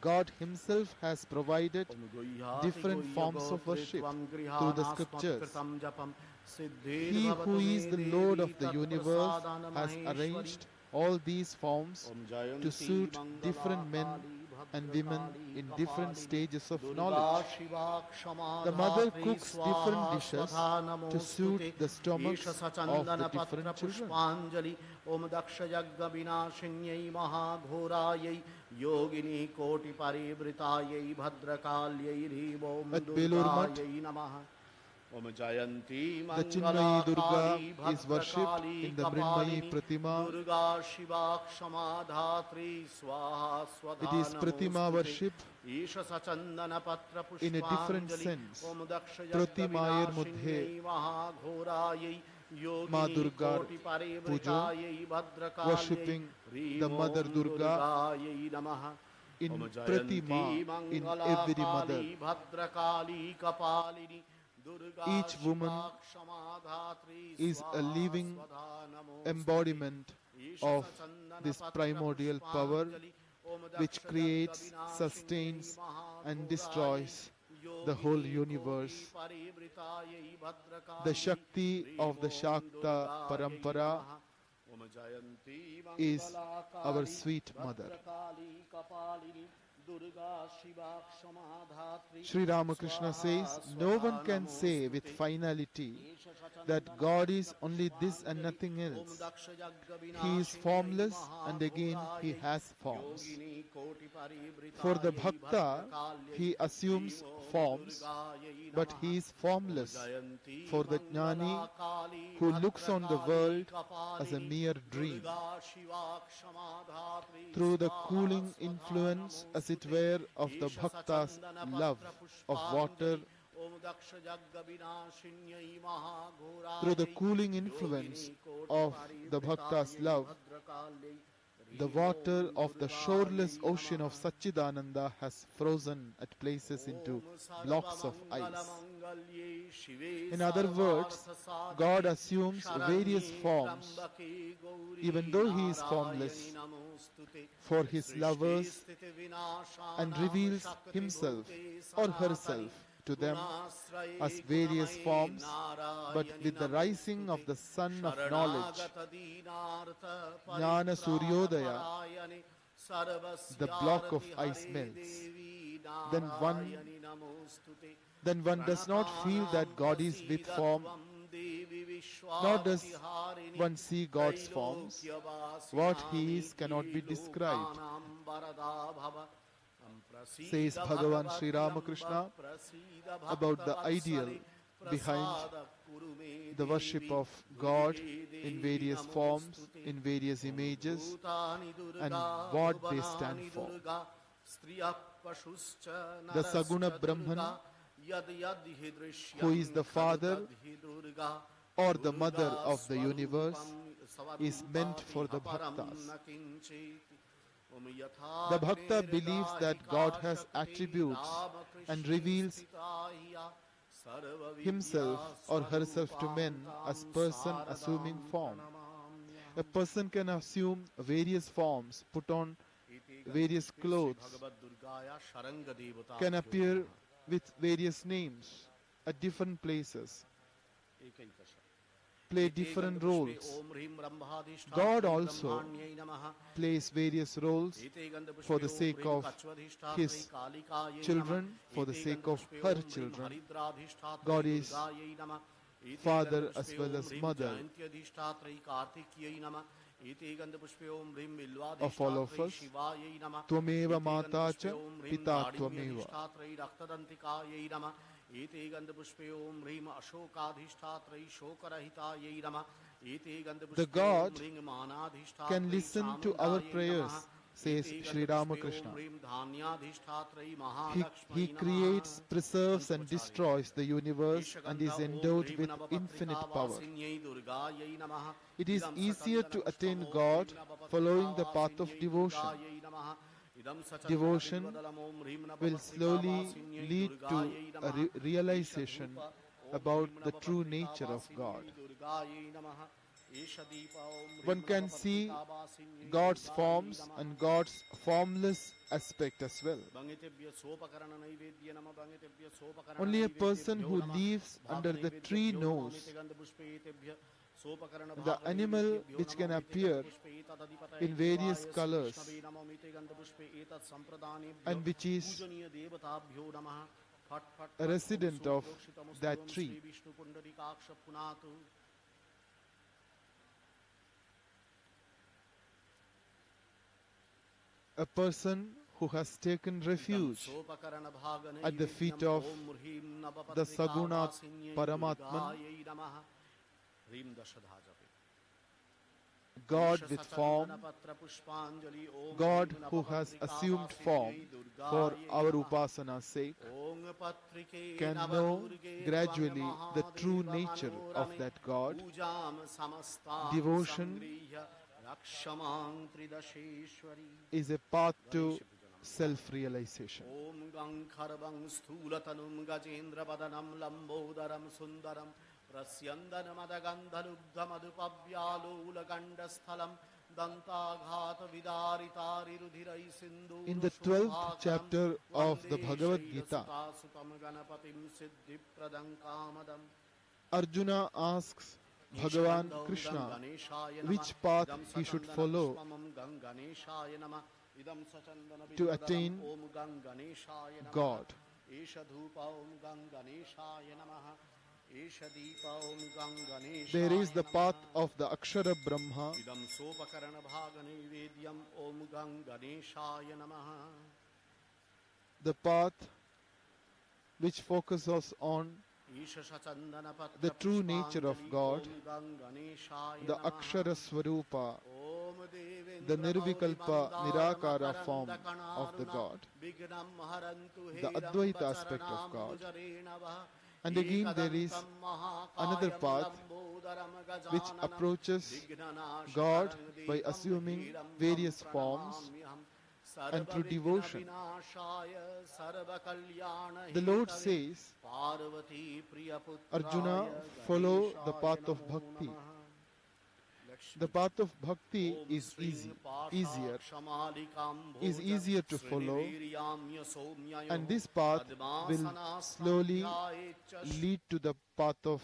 God himself has provided different forms of worship through the scriptures. He who is the Lord of the universe has arranged all these forms to suit different men and women in different stages of knowledge. The mother cooks different dishes to suit the stomachs of the different children. At Belur, the Chinmayi Durga is worshipped in the Mrinmayi Pratima. It is Pratima worship in a different sense. Pratimayar Muddhe Ma Durga Puja, worshipping the Mother Durga in Pratima, in every mother. Each woman is a living embodiment of this primordial power which creates, sustains and destroys the whole universe. The Shakti of the Shakta Parampara is our sweet mother. Sri Ramakrishna says, no one can say with finality that God is only this and nothing else. He is formless and again he has forms. For the Bhakta, he assumes forms, but he is formless. For the Jnani, who looks on the world as a mere dream, through the cooling influence, as it were, of the Bhakta's love of water, through the cooling influence of the Bhakta's love, the water of the shoreless ocean of Satchidananda has frozen at places into blocks of ice. In other words, God assumes various forms, even though he is formless, for his lovers, and reveals himself or herself to them as various forms, but with the rising of the sun of knowledge, Jnana Suryodaya, the block of ice melts. Then one does not feel that God is with form, nor does one see God's forms. What he is cannot be described. Says Bhagavan Sri Ramakrishna about the ideal behind the worship of God in various forms, in various images, and what they stand for. The Saguna Brahman, who is the father or the mother of the universe, is meant for the bhaktas. The bhakta believes that God has attributes and reveals himself or herself to men as person assuming form. A person can assume various forms, put on various clothes, can appear with various names at different places, play different roles. God also plays various roles for the sake of his children, for the sake of her children. God is father as well as mother of all of us. Tvameva mata cha pita tvameva. The God can listen to our prayers, says Sri Ramakrishna. He creates, preserves and destroys the universe and is endowed with infinite power. It is easier to attain God following the path of devotion. Devotion will slowly lead to a realization about the true nature of God. One can see God's forms and God's formless aspect as well. Only a person who lives under the tree knows the animal which can appear in various colors and which is a resident of that tree. A person who has taken refuge at the feet of the Saguna Paramatman, God with form, God who has assumed form for our upasana's sake, can know gradually the true nature of that God. Devotion is a path to self-realization. In the 12th chapter of the Bhagavad Gita, Arjuna asks Bhagavan Krishna which path he should follow to attain God. There is the path of the Akshara Brahma, the path which focuses on the true nature of God, the Akshara Swarupa, the Nirvikalpa Nirakara form of the God, the Advaita aspect of God. And again there is another path which approaches God by assuming various forms and through devotion. The Lord says, Arjuna, follow the path of bhakti. The path of bhakti is easier to follow, and this path will slowly lead to the path of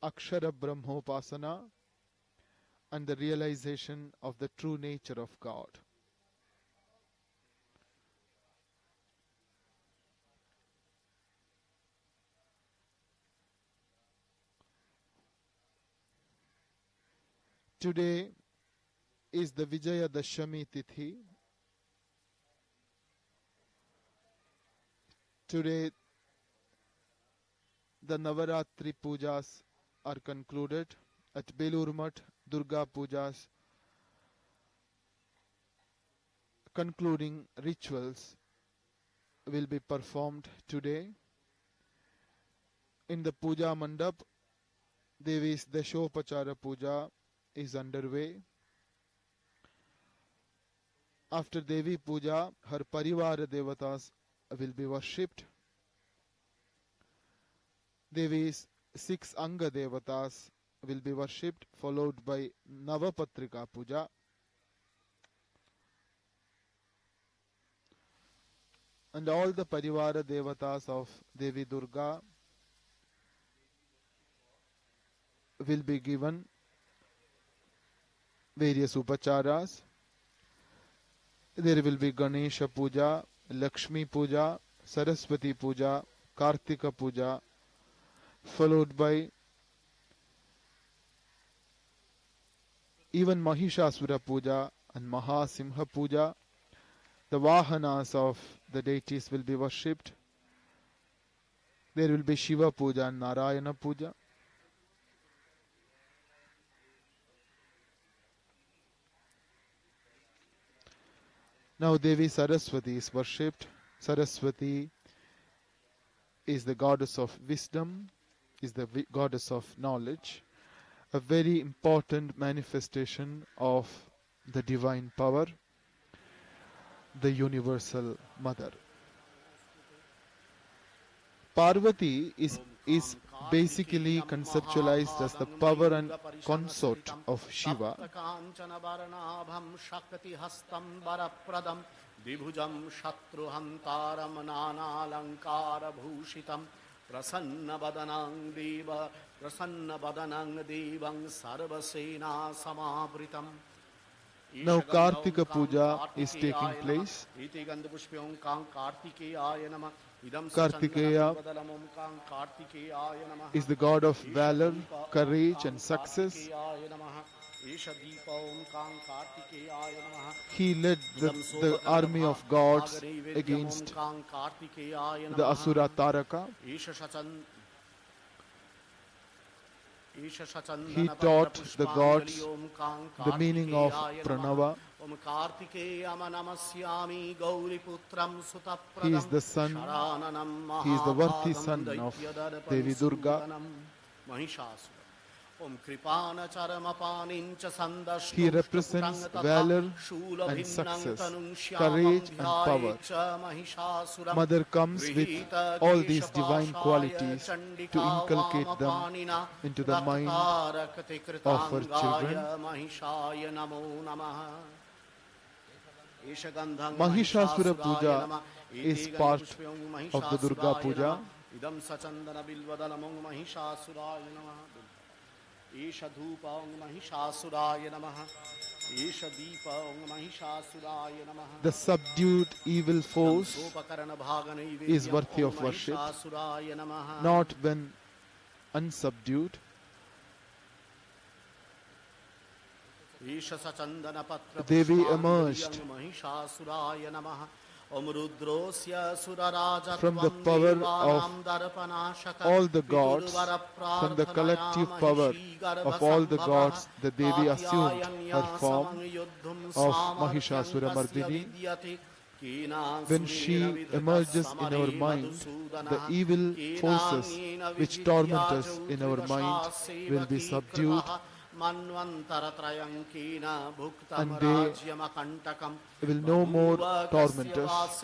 Akshara Brahmopasana and the realization of the true nature of God. Today is the Vijaya Dashmi Tithi. Today the Navaratri Pujas are concluded. At Belur Durga Puja's concluding rituals will be performed today. In the Puja Mandap, Devi's Dashopachara Puja is underway. After Devi Puja, her Parivara Devatas will be worshipped. Devi's 6 Anga Devatas will be worshipped, followed by Navapatrika Puja. And all the Parivara Devatas of Devi Durga will be given various upacharas. There will be Ganesha Puja, Lakshmi Puja, Saraswati Puja, Kartika Puja, followed by even Mahishasura Puja and Mahasimha Puja. The Vahanas of the deities will be worshipped. There will be Shiva Puja and Narayana Puja. Now Devi Saraswati is worshipped. Saraswati is the goddess of wisdom, is the goddess of knowledge, a very important manifestation of the divine power, the universal mother. Parvati is basically conceptualized as the power and consort of Shiva. Dibhujam Shatruhantaram Nanalankara Bhushitam Prasanna Badanang Devang Sarvasena Samabritam. Now Kartika Puja is taking place. Kartikeya is the god of valor, courage and success. He led the army of gods against the Asura Taraka. He taught the gods the meaning of Pranava. He is the son, he is the worthy son of Devi Durga. He represents valor and success, courage and power. Mother comes with all these divine qualities to inculcate them into the mind of her children. Mahishasura Puja is part of the Durga Puja. Isha Dhupa Om Mahishasudaya Namaha. Isha Deepa Om Mahishasudaya Namaha. The subdued evil force is worthy of worship, not when unsubdued. Devi emerged from the power of all the gods, from the collective power of all the gods. The Devi assumed her form of Mahishasura Mardini. When she emerges in our mind, the evil forces which torment us in our mind will be subdued, and they will no more torment us.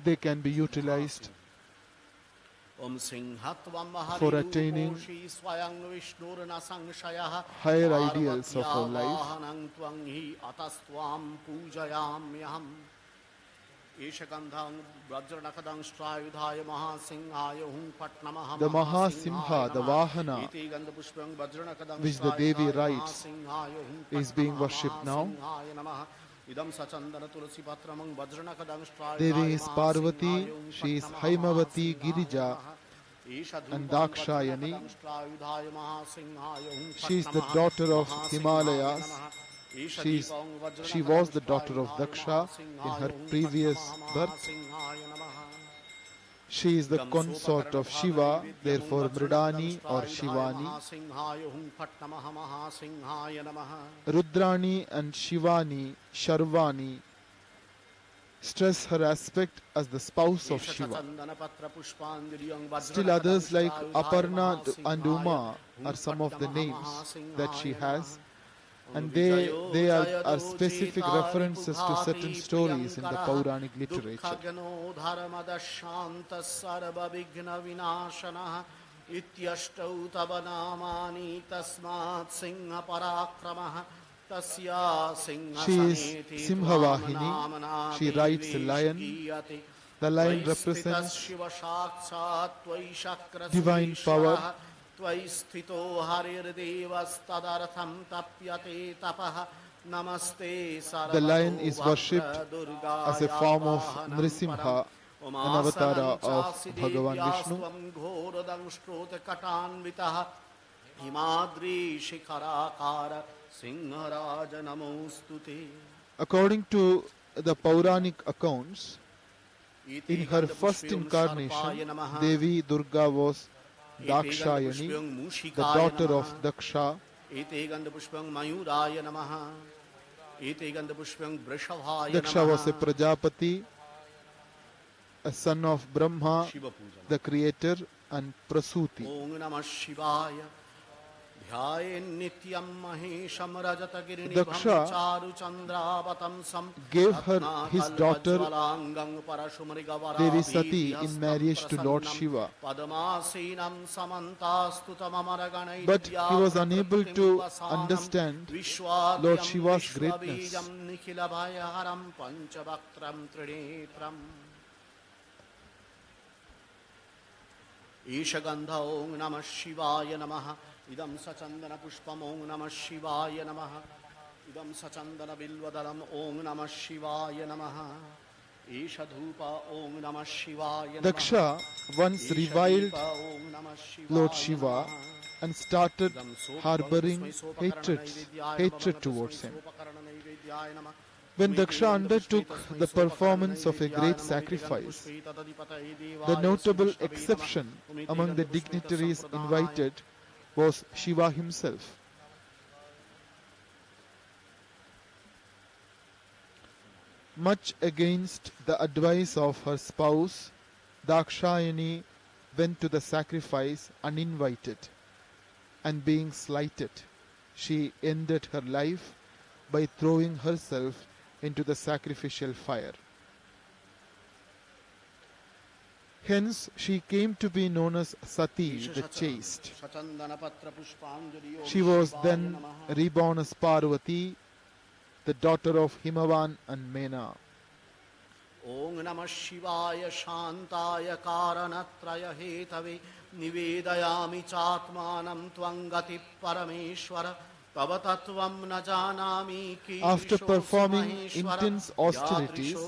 They can be utilized for attaining higher ideals of our life. The Mahasimha, the Vahana, which the Devi rides, is being worshipped now. Devi is Parvati, she is Haimavati, Girija and Dakshayani. She is the daughter of Himalayas. She was the daughter of Daksha in her previous birth. She is the consort of Shiva, therefore Mridani or Shivani. Rudrani and Shivani, Sharvani stress her aspect as the spouse of Esha Shiva. Chandana Patra Pushpanjali Still others like Aparna and Uma are some of the names that she has, and they are specific references to certain stories in the Puranic literature. Ityashtau tava namani tasmat singha parakramah tasya singha She is saneti tvam Simhavahini. namana She rides a lion. deveshgiyate. The lion Tvai represents Shiva Sakshat Tvai Shakra divine power. Tvai Sthito Harir Devas Tadartham Tapyate Tapaha Namaste Sarvato The lion is worshipped as a form of Nrisimha, an avatara of Bhagavan Vishnu. Himadri Shikharakara Singharaja Namostute. According to the Puranic accounts, in her first incarnation, Devi Durga was Dakshayani, the daughter of Daksha. Daksha was a Prajapati, a son of Brahma, the creator, and Prasuti. Daksha gave her his daughter Devi Sati in marriage to Lord Shiva. But he was unable to understand Lord Shiva's greatness. Ishagandha Om Namah Shivaya Namaha Idam Sachandana Pushpam Om Namah Shivaya Namaha Idam Sachandana Bilvadaram Om Namah Shivaya Namaha Ishadhupa Om Namah Shivaya Namaha. Daksha once reviled Lord Shiva and started harboring hatred towards him. When Daksha undertook the performance of a great sacrifice, the notable exception among the dignitaries invited was Shiva himself. Much against the advice of her spouse, Dakshayani went to the sacrifice uninvited, and being slighted, she ended her life by throwing herself into the sacrificial fire. Hence, she came to be known as Sati, the chaste. She was then reborn as Parvati, the daughter of Himavan and Mena. Om Namah Shivaya Shantaya Karanatraya Hetave Nivedayami Chatmanam Tvangati Parameshwara. After performing intense austerities,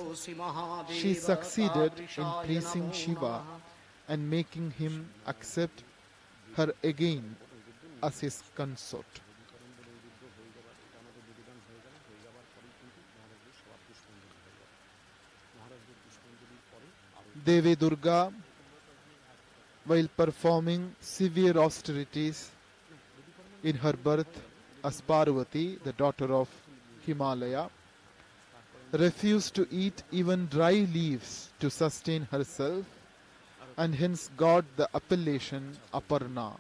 she succeeded in pleasing Shiva and making him accept her again as his consort. Devi Durga, while performing severe austerities in her birth as Parvati, the daughter of Himalaya, refused to eat even dry leaves to sustain herself, and hence got the appellation Aparna.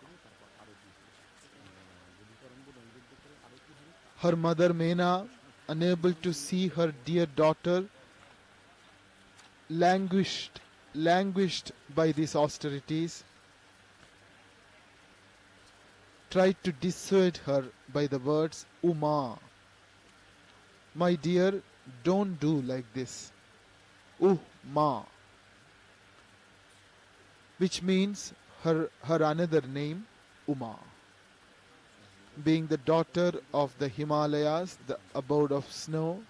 Her mother Mena, unable to see her dear daughter languished by these austerities, tried to dissuade her by the words, Uma, my dear, don't do like this. Ma, which means her another name, Uma. Being the daughter of the Himalayas, the abode of snow,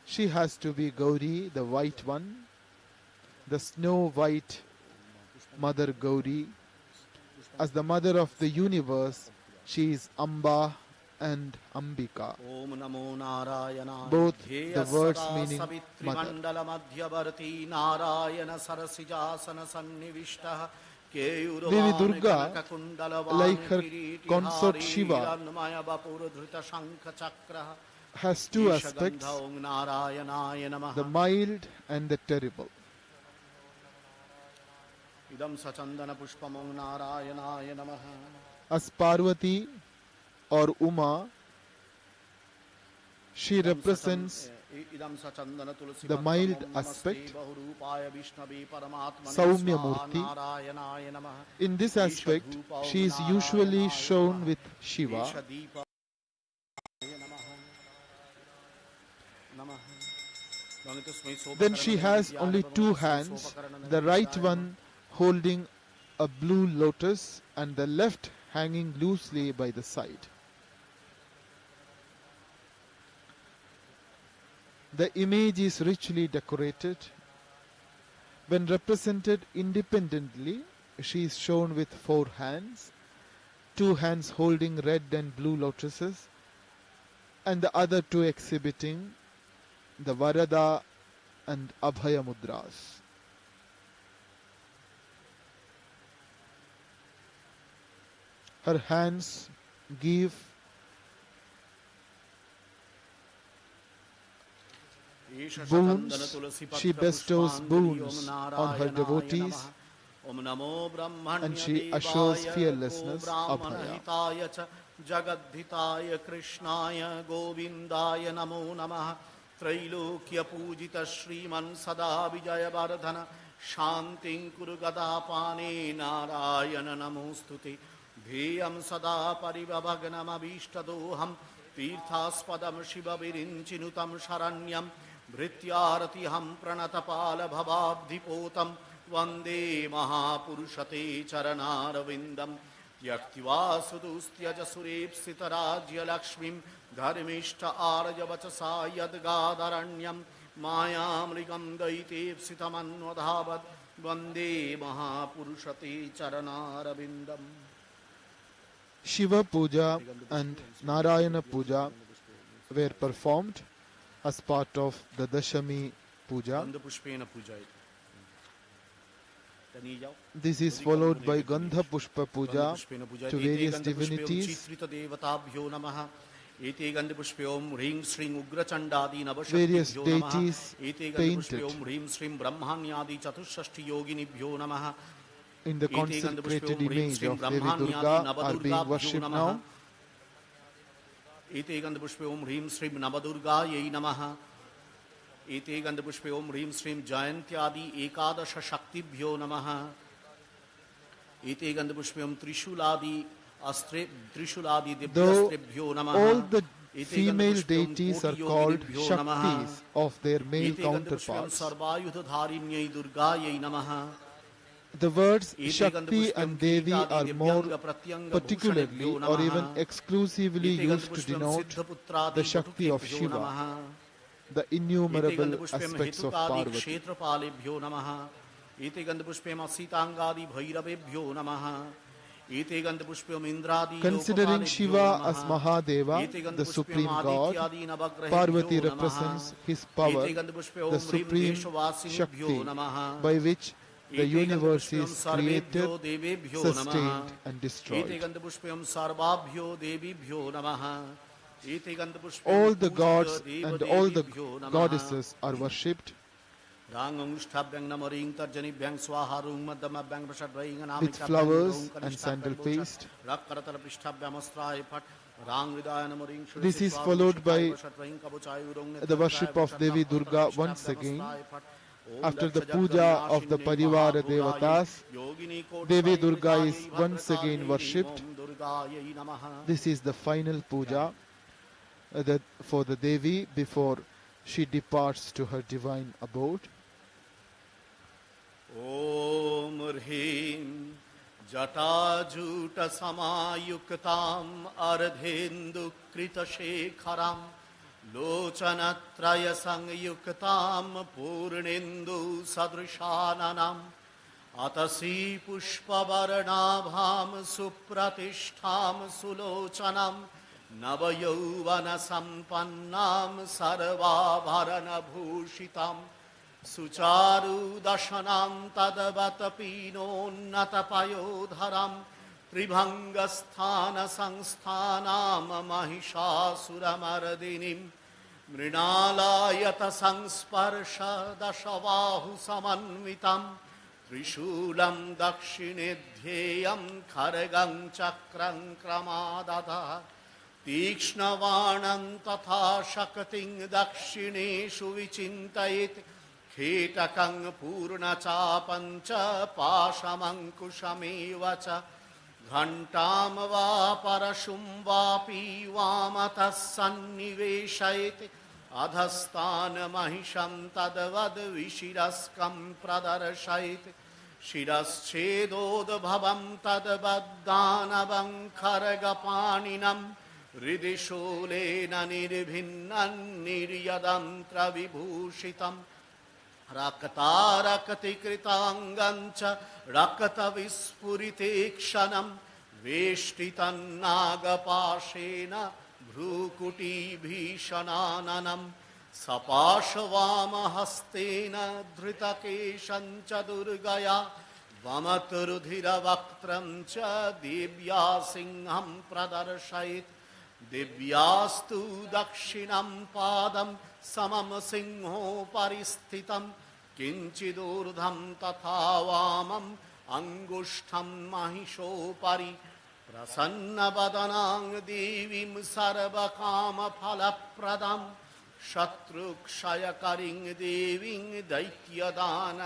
she has to be Gauri, the white one, the snow-white Mother Gauri. As the mother of the universe, she is Amba and Ambika. Both the words meaning mother. Devi Durga, like her consort Shiva, has two aspects, Ishagandha Narayanaaya Namaha. the mild and the terrible. Idam Sachandana Pushpamam Narayanaya Namaha. As Parvati or Uma, she represents the mild aspect, Saumya Murti. In this aspect, she is usually shown with Shiva. Then she has only two hands, the right one holding a blue lotus and the left hanging loosely by the side. The image is richly decorated. When represented independently, she is shown with four hands, two hands holding red and blue lotuses, and the other two exhibiting the Varada and Abhaya mudras. Her hands give boons. She bestows boons on her devotees, and she assures fearlessness, Abhaya. Jagadhitaya Krishnaya Govindaya Namo Namaha. Trailokya Pujita Shriman Sada Vijaya Vardhana Shanting Kurugada Narayana Namostute Dheyam Sada Parivabhaganamabishtadoham Tirthaspadam Shiva Virinchinutam Sharanyam Bhrityartiham Pranatapala Bhavabdhipotam Vande Mahapurushate Charanarvindam Yaktiva Sudustyaja Surepsitarajya Lakshmim Dharmishta Arja Vachasa Yadgadaranyam Mayamrigam Daitepsitamanvadhavad Vande Mahapurushate Charanarvindam. Shiva Puja and Narayana Puja were performed as part of the Dashmi Puja. This is followed by Gandha Pushpa Puja to various divinities. Various deities painted in the consecrated image of Devi Durga are being worshipped now. Ete Gandhapushpe Om Hrim Shrim Navadurga Yai Namaha. Ete Gandhapushpe Om Hrim Shrim Jayantyadi Ekadasha Shaktibhyo Namaha. Ete Gandhapushpe Om Trishuladi Divyastrebhyo Namaha. All the female deities are called Shaktis of their male counterparts. Sarvayudhadharinyai Durga Yai Namaha. The words Shakti and Devi are more particularly or even exclusively used to denote the Shakti of Shiva, the innumerable aspects of Parvati. Considering Shiva as Mahadeva, the supreme god, Parvati represents his power, the supreme Shakti, by which the universe is created, sustained and destroyed. All the gods and all the goddesses are worshipped with flowers and sandal paste. This is followed by the worship of Devi Durga once again. After the puja of the Parivara Devatas, Devi Durga is once again worshipped. This is the final puja for the Devi before she departs to her divine abode. Om Rhim Jata Juta Samayuktam Ardhendu Krita Shekharam Lochanatraya Sangyuktam Purnendu Sadrishananam Atasi Pushpavarnabham Supratishtham Sulochanam Navayauvana Sampannam Sarvabharana Bhushitam Sucharu Dashanam Tadavatapino Natapayodharam Tribhangasthana Sangsthanam Mahishasuramardinim मृणालायत संस्पर्श दशबाहु समन्वितं त्रिशूलं दक्षिणे ध्येयं खड्गं चक्रं क्रमादतः तीक्ष्णवाणं तथा शक्तिं दक्षिणेषु विचिन्तयेत् खेटकं पूर्णचापं च पाशमङ्कुशमेव च घण्टां वा परशुं वापि वामतः सन्निवेशयेत् अधस्तान्महिषं तद्वद्विशिरस्कं प्रदर्शयेत् शिरश्छेदोद्भवं तद्वद्दानवं खड्गपाणिनं हृदि शूलेन निर्भिन्नं निर्यदन्त्रविभूषितं रक्तारक्तिकृताङ्गं च रक्तविस्फुरिते क्षणं वेष्टितं नागपाशेन भ्रूकुटीभीषणाननं सपाशवामहस्तेन धृतकेशं च दुर्गया वमतरुधिरवक्त्रं च दिव्या सिंहं प्रदर्शयेत् दिव्यास्तु दक्षिणं पादं समं सिंहोपरि स्थितं किञ्चिदूर्ध्वं तथा वामम् अङ्गुष्ठं महिषोपरि प्रसन्नवदनां देवीं सर्वकामफलप्रदं शत्रुक्षयकरीं देवीं दैत्यदानवदर्पहां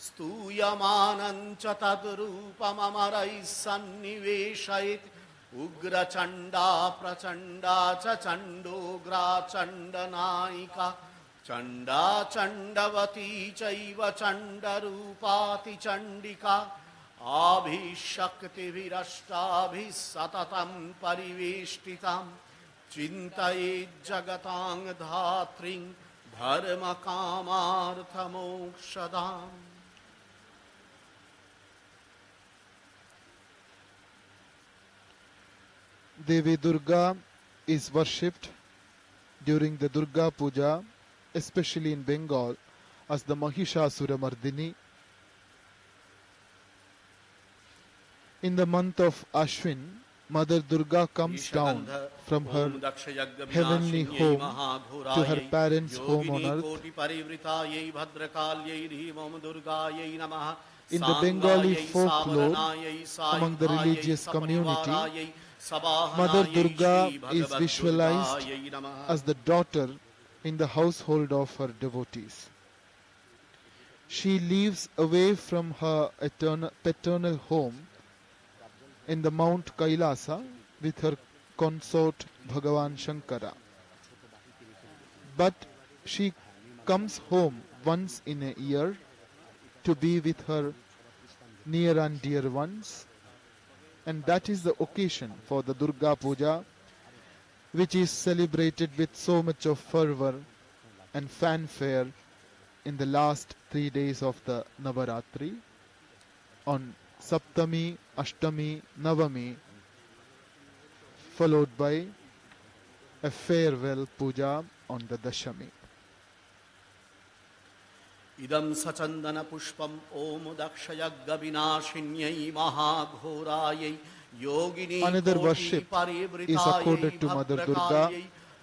स्तूयमानं च तद्रूपममरैः सन्निवेशयेत् उग्रचण्डा प्रचण्डा च चण्डोग्रा चण्डनायिका चण्डा चण्डवती चैव चण्डरूपाति चण्डिका आभिशक्तिभिरष्टाभिः सततं परिवेष्टितां चिन्तयेज्जगतां धात्रीं धर्मकामार्थमोक्षदाम्। Devi Durga is worshipped during the Durga Puja, especially in Bengal, as the Mahishasuramardini. In the month of Ashwin, Mother Durga comes down from her heavenly home to her parents' home on earth. In the Bengali folklore, among the religious community, Mother Durga is visualized as the daughter in the household of her devotees. She lives away from her paternal home in the Mount Kailasa with her consort Bhagavan Shankara. But she comes home once in a year to be with her near and dear ones, and that is the occasion for the Durga Puja, which is celebrated with so much of fervor and fanfare in the last 3 days of the Navaratri, on Saptami, Ashtami, Navami, followed by a farewell puja on the Dashami. इदं सचन्दन पुष्पम् ओम दक्षयज्ञविनाशिन्यै महाघोरायै योगिनी Another worship is accorded to Mother Durga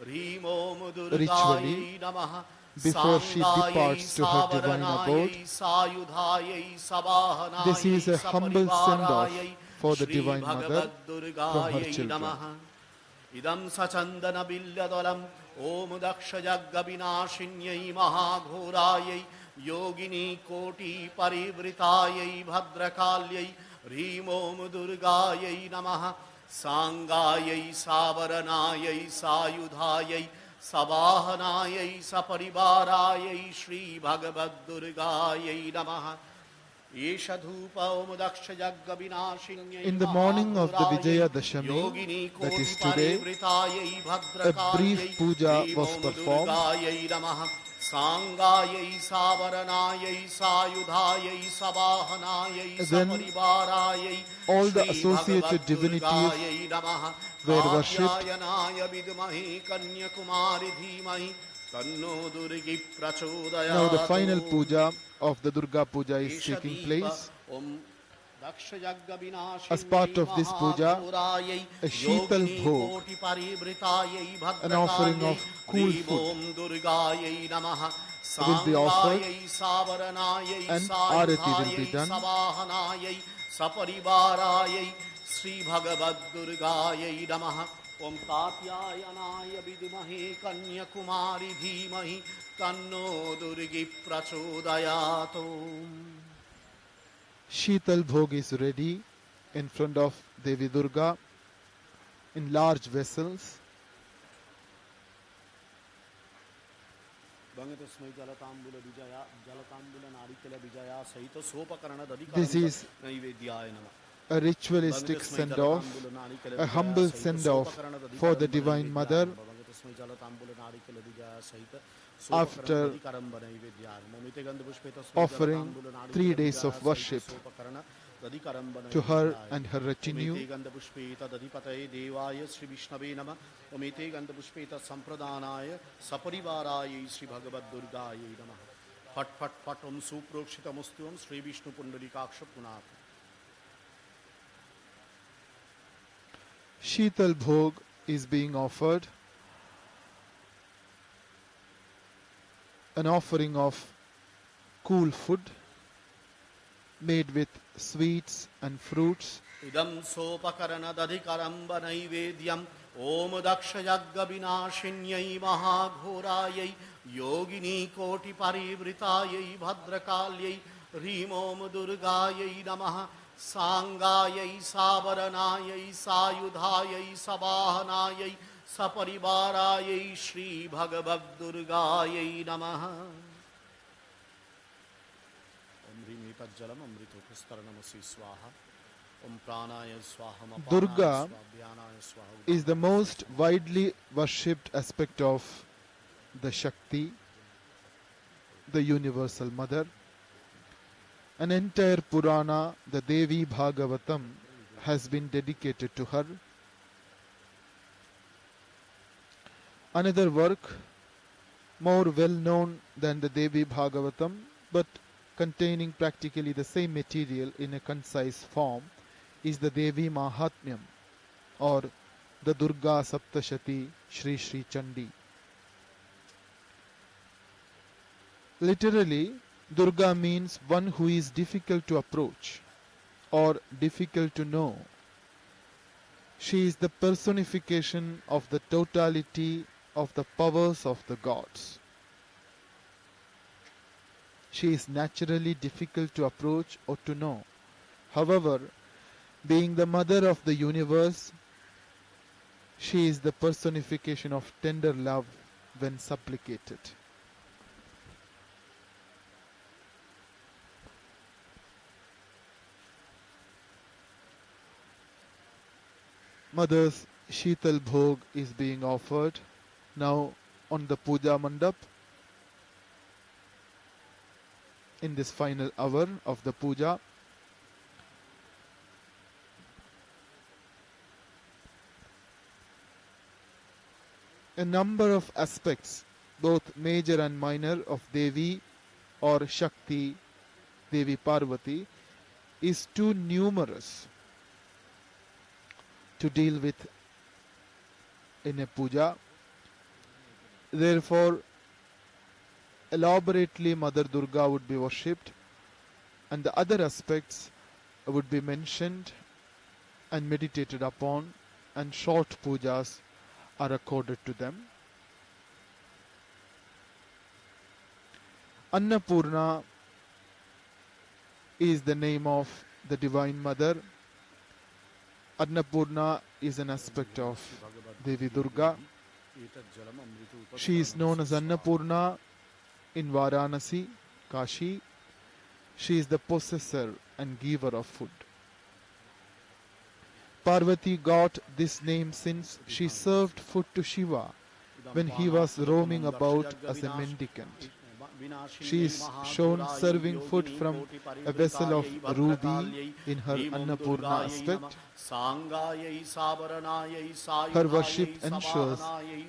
ritually before she departs to her divine abode. This is a humble send-off for the Divine Mother from her children. इदं सचन्दन बिल्लदलम् ओम दक्षयज्ञविनाशिन्यै महाघोरायै योगिनी कोटि परिवृतायै भद्रकाल्यै ह्रीं ओम दुर्गायै नमः सांगायै सावरणायै सायुधायै सवाहनायै सपरिवारायै श्री भगवद्दुर्गायै नमः। In the morning of the Vijaya Dashami, that is today, a brief puja was performed. Then all the associated divinities were worshipped. Now the final puja of the Durga Puja is taking place. As part of this puja, a Sheetal Bhog, an offering of cool food, will be offered and Arati will be done. Sri Bhagavad Durgayai Namaha Om Katyayanaaya Vidumahe Kanya Kumari Dhimahi Tanno Durgi Prachodayato. Sheetal Bhog is ready in front of Devi Durga in large vessels. This is a ritualistic send-off, a humble send-off for the Divine Mother after offering 3 days of worship to her and her retinue. Fat fat fat om suprokshitamustuam Sri Vishnu Pundarikaksha Punat. Sheetal Bhog is being offered, an offering of cool food made with sweets and fruits. Idam sopakarana dadhikaramba naivedyam Om daksha yagga vinashinyai mahaghorayai Yogini koti parivritayai bhadrakalyai Rim om durgayai namaha Sangayai sabaranayai sayudhayai sabahanayai Saparivarayai Shri Bhagavad Durgayai namaha. Om Rimita Jalam Amritopastaranamasi Swaha. Durga is the most widely worshipped aspect of the Shakti, the Universal Mother. An entire Purana, the Devi Bhagavatam, has been dedicated to her. Another work, more well known than the Devi Bhagavatam, but containing practically the same material in a concise form, is the Devi Mahatmyam, or the Durga Saptashati Shri Shri Chandi. Literally, Durga means one who is difficult to approach or difficult to know. She is the personification of the totality of the powers of the gods. She is naturally difficult to approach or to know. However, being the mother of the universe, she is the personification of tender love when supplicated. Mother's Sheetal Bhog is being offered now on the Puja Mandap in this final hour of the Puja. A number of aspects, both major and minor, of Devi or Shakti, Devi Parvati, is too numerous to deal with in a puja. Therefore, elaborately Mother Durga would be worshipped and the other aspects would be mentioned and meditated upon, and short pujas are accorded to them. Annapurna is the name of the Divine Mother. Annapurna is an aspect of Devi Durga. She is known as Annapurna in Varanasi, Kashi. She is the possessor and giver of food. Parvati got this name since she served food to Shiva when he was roaming about as a mendicant. She is shown serving food from a vessel of ruby in her Annapurna aspect. Her worship ensures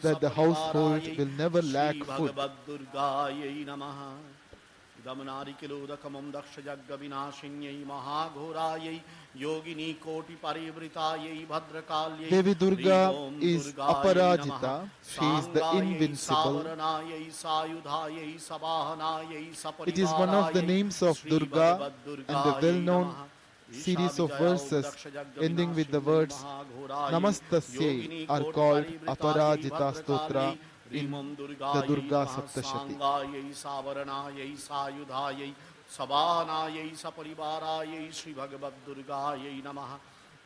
that the household will never lack food. दमनारिकिलोदकमं दक्षयज्ञविनाशिन्यै महाघोरायै Yogini कोटिपरिवृतायै भद्रकाल्यै Devi Durga Om is दुर्गायै नमः Aparajita. She is the साङ्गायै invincible. सावरणायै सायुधायै सवाहनायै It is one of the सपरिवारायै names of Durga and a श्रीभगवद्दुर्गायै well-known नमः series of verses ending with the ईशाविजयां words दक्षयज्ञविनाशिन्यै Namastasyai Yogini are called कोटिपरिवृतायै Aparajita भद्रकाल्यै Stotra in ह्रीमं the दुर्गायै Durga नमः Saptashati. साङ्गायै सावरणायै सायुधायै सवाहनायै सपरिवारायै श्रीभगवद्दुर्गायै नमः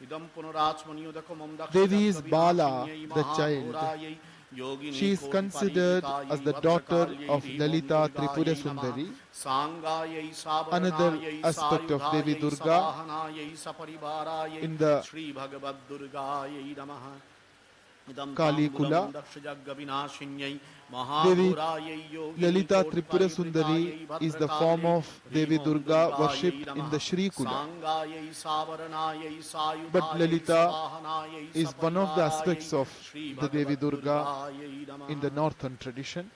इदं पुनराचमनियोदकमं Devi is Bala, दक्षयज्ञविनाशिन्यै the child. महाघोरायै Yogini She is considered as the daughter भद्रकाल्यै of ह्रीमं Lalita Tripura दुर्गायै नमः Sundari. साङ्गायै Another सावरणायै aspect of Devi सायुधायै Durga सवाहनायै सपरिवारायै in the श्रीभगवद्दुर्गायै नमः इदं Kali Kula. ताम्बूलं दक्षयज्ञविनाशिन्यै Devi महाघोरायै Yogini Lalita Tripura Sundari कोटिपरिवृतायै is the form भद्रकाल्यै of Devi ह्रीमं Durga दुर्गायै worshipped in नमः the Shri Kula. साङ्गायै सावरणायै But सायुधायै Lalita सवाहनायै is one of the सपरिवारायै aspects of the Devi Durga श्रीभगवद्दुर्गायै नमः in the northern tradition.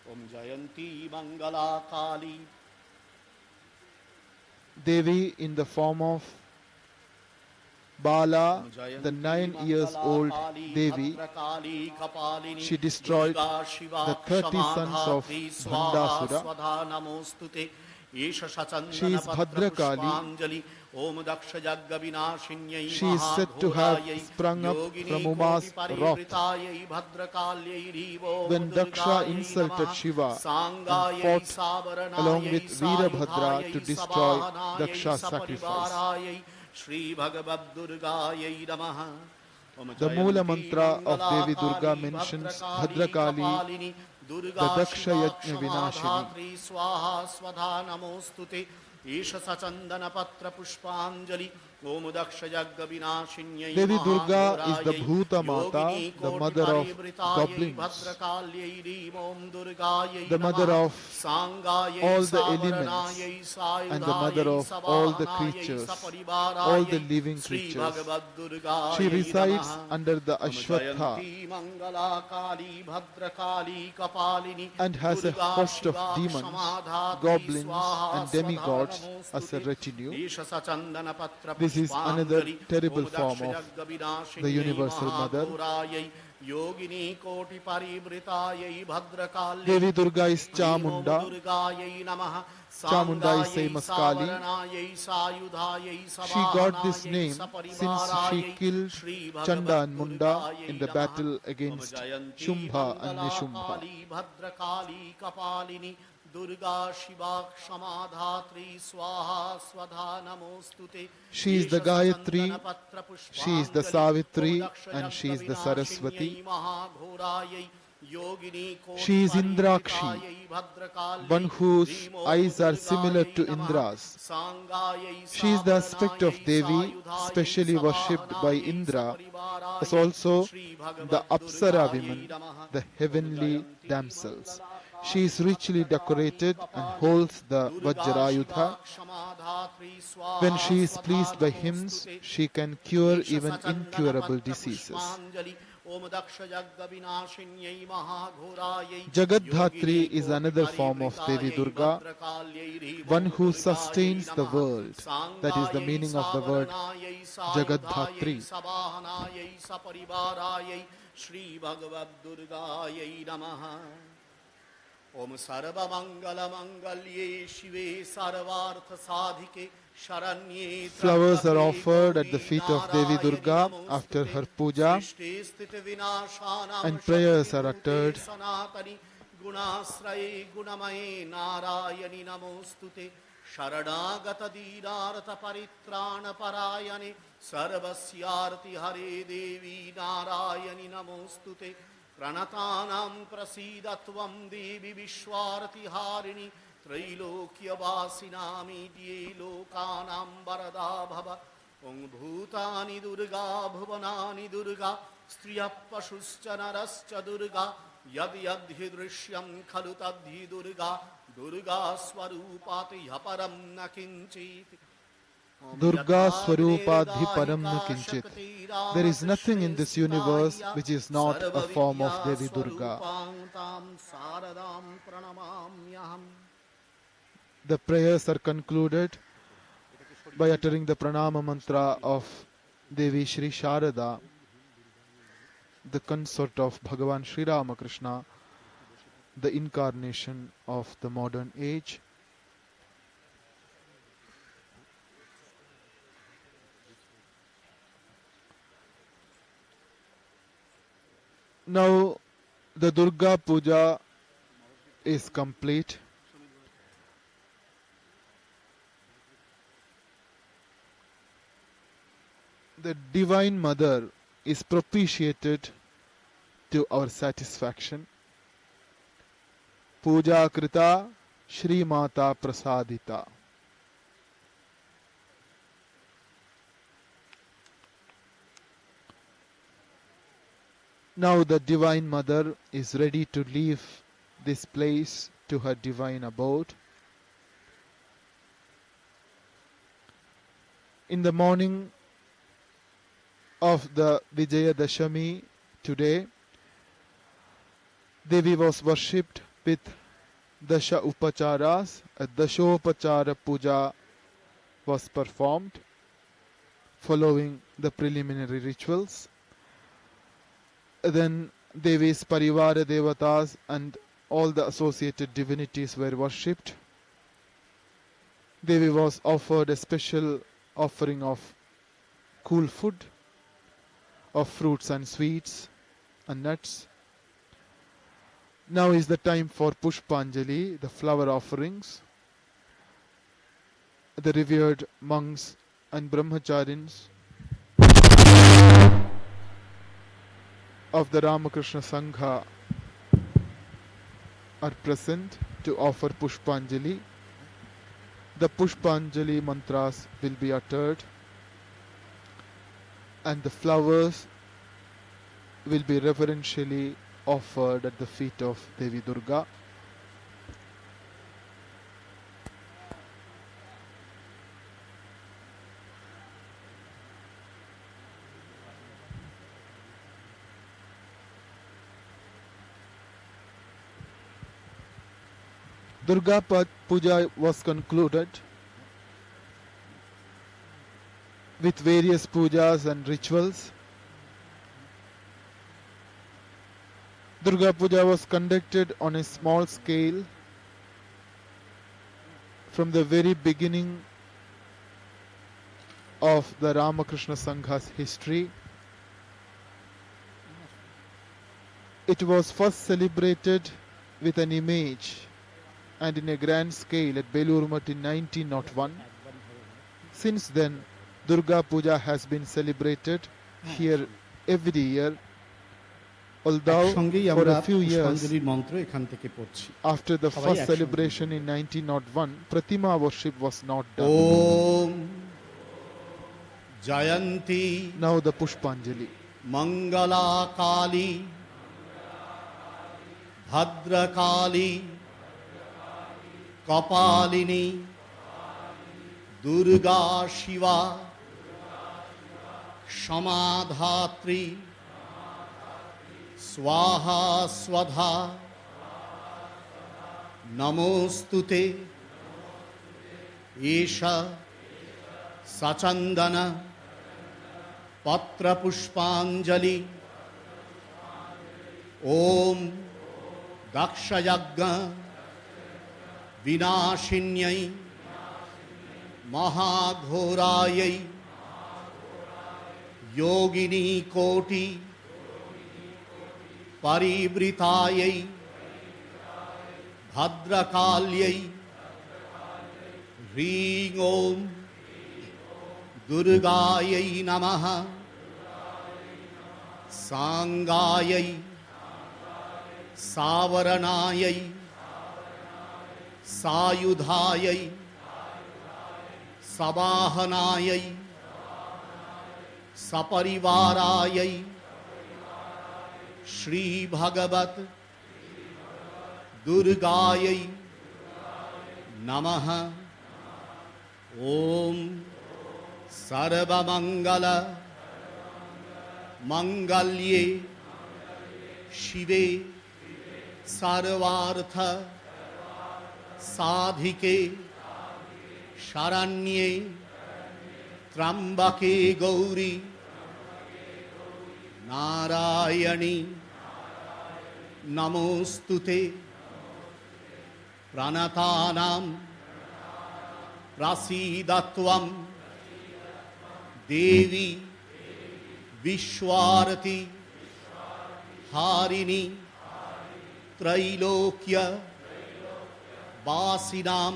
Om Jayanti Mangala Kali Devi in the form of Bala, the 9 years old Devi. She destroyed the 30 sons of Bhandasura. She is Bhadrakali. She is said to have sprung up from Uma's wrath. When Daksha insulted Shiva and fought along with Veerabhadra to destroy Daksha's sacrifice. The Moola mantra of Devi Durga mentions Bhadrakali, the Daksha Yajna Vinashini. ईश सचंदन पत्र पुष्पांजलि ओम दक्ष यज्ञ विनाशिन्यै Devi Durga is the Bhuta Mata, the mother of goblins, the mother of all the elements, and the mother of all the creatures, all the living creatures. She resides under the Ashwatha and has a host of demons, goblins, and demigods as a retinue. This is another terrible form of the Universal Mother. Devi Durga is Chamunda. Chamunda is same as Kali. She got this name since she killed Chanda and Munda in the battle against Shumbha and Nishumha. Durga Shiva Kshamadhatri Swaha Swadha Namostute. She is the Gayatri, she is the Savitri, and she is the Saraswati. She is Indrakshi, one whose eyes are similar to Indra's. She is the aspect of Devi, specially worshipped by Indra, as also the Apsara women, the heavenly damsels. She is richly decorated and holds the Vajrayudha. When she is pleased by hymns, she can cure even incurable diseases. Jagadhatri is another form of Devi Durga, one who sustains the world. That is the meaning of the word Jagadhatri. ओम सर्व मंगल मंगल्ये शिवे सर्वार्थ साधिके शरण्ये. Flowers are offered at the feet of Devi Durga after her puja, and prayers are uttered. गुणाश्रये गुणमये नारायणि नमोस्तुते शरणागत दीनार्थ परित्राण परायणे सर्वस्यार्ति हरे देवी नारायणि नमोस्तुते प्रणतानां प्रसीदत्वं देवी विश्वार्तिहारिणि त्रैलोक्यवासिनामीड्ये लोकानां वरदा भव ॐ भूतानि दुर्गा भुवनानि दुर्गा स्त्रियः पशुश्च नरश्च दुर्गा यद् यद्धि दृश्यं खलु तद्धि दुर्गा दुर्गा स्वरूपात् ह्यपरं न किञ्चित्. Durga Swarupadhi Param Na Kinchit. There is nothing in this universe which is not a form of Devi Durga. The prayers are concluded by uttering the pranama mantra of Devi Shri Sharada, the consort of Bhagavan Sri Ramakrishna, the incarnation of the modern age. Now the Durga Puja is complete. The Divine Mother is propitiated to our satisfaction. Puja Krita Shri Mata Prasadita. Now the Divine Mother is ready to leave this place to her divine abode. In the morning of the Vijaya Dashami today, Devi was worshipped with Dasha Upacharas. A Dashopachara Puja was performed following the preliminary rituals. Then Devi's Parivara Devatas and all the associated divinities were worshipped. Devi was offered a special offering of cool food, of fruits and sweets and nuts. Now is the time for Pushpanjali, the flower offerings. The revered monks and brahmacharins of the Ramakrishna Sangha are present to offer Pushpanjali. The Pushpanjali mantras will be uttered and the flowers will be reverentially offered at the feet of Devi Durga. Durga Puja was concluded with various pujas and rituals. Durga Puja was conducted on a small scale from the very beginning of the Ramakrishna Sangha's history. It was first celebrated with an image and in a grand scale at Belur in 1901. Since then, Durga Puja has been celebrated here every year, although for a few years after the first celebration in 1901, Pratima worship was not done. Om Jayanti Now the Pushpanjali. Mangala Kali Bhadra Kali Kapalini Durga Shiva Shamadhatri Swaha Swadha Namostute Isha Sachandana Patra Pushpanjali Om Dakshayagna Vinashinyai Mahaghorayai Yogini Koti Paribritayai Bhadrakalyai Ring Om Durgayai Namaha Sangayai Savaranayai Sayudhayai Sabahanayai Saparivarayai Shri Bhagavat Durgayai Namaha Om Sarvamangala Mangalye Shive Sarvartha Sadhike शरण्ये त्र्यंबके गौरी नारायणी नमोस्तुते प्रणतानां प्रसीदत्वं देवी विश्वारति हारिणी त्रैलोक्य वासिनां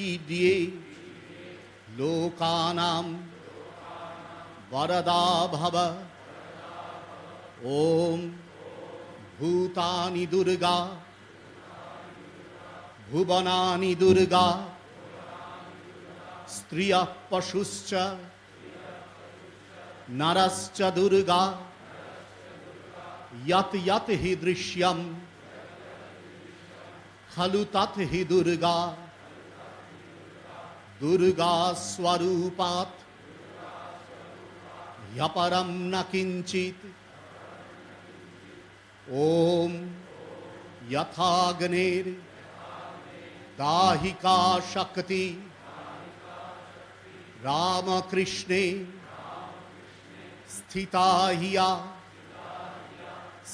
ईड्ये लोकानां वरदा भव। ओम भूतानि दुर्गा भुवनानि दुर्गा स्त्रियः पशुश्च नरश्च दुर्गा यत् यत् हि दृश्यं खलु तत् हि दुर्गा दुर्गा स्वरूपात् ह्यपरं न किंचित्। ओम यथाग्नेर दाहिका शक्ति रामकृष्णे स्थिता हिया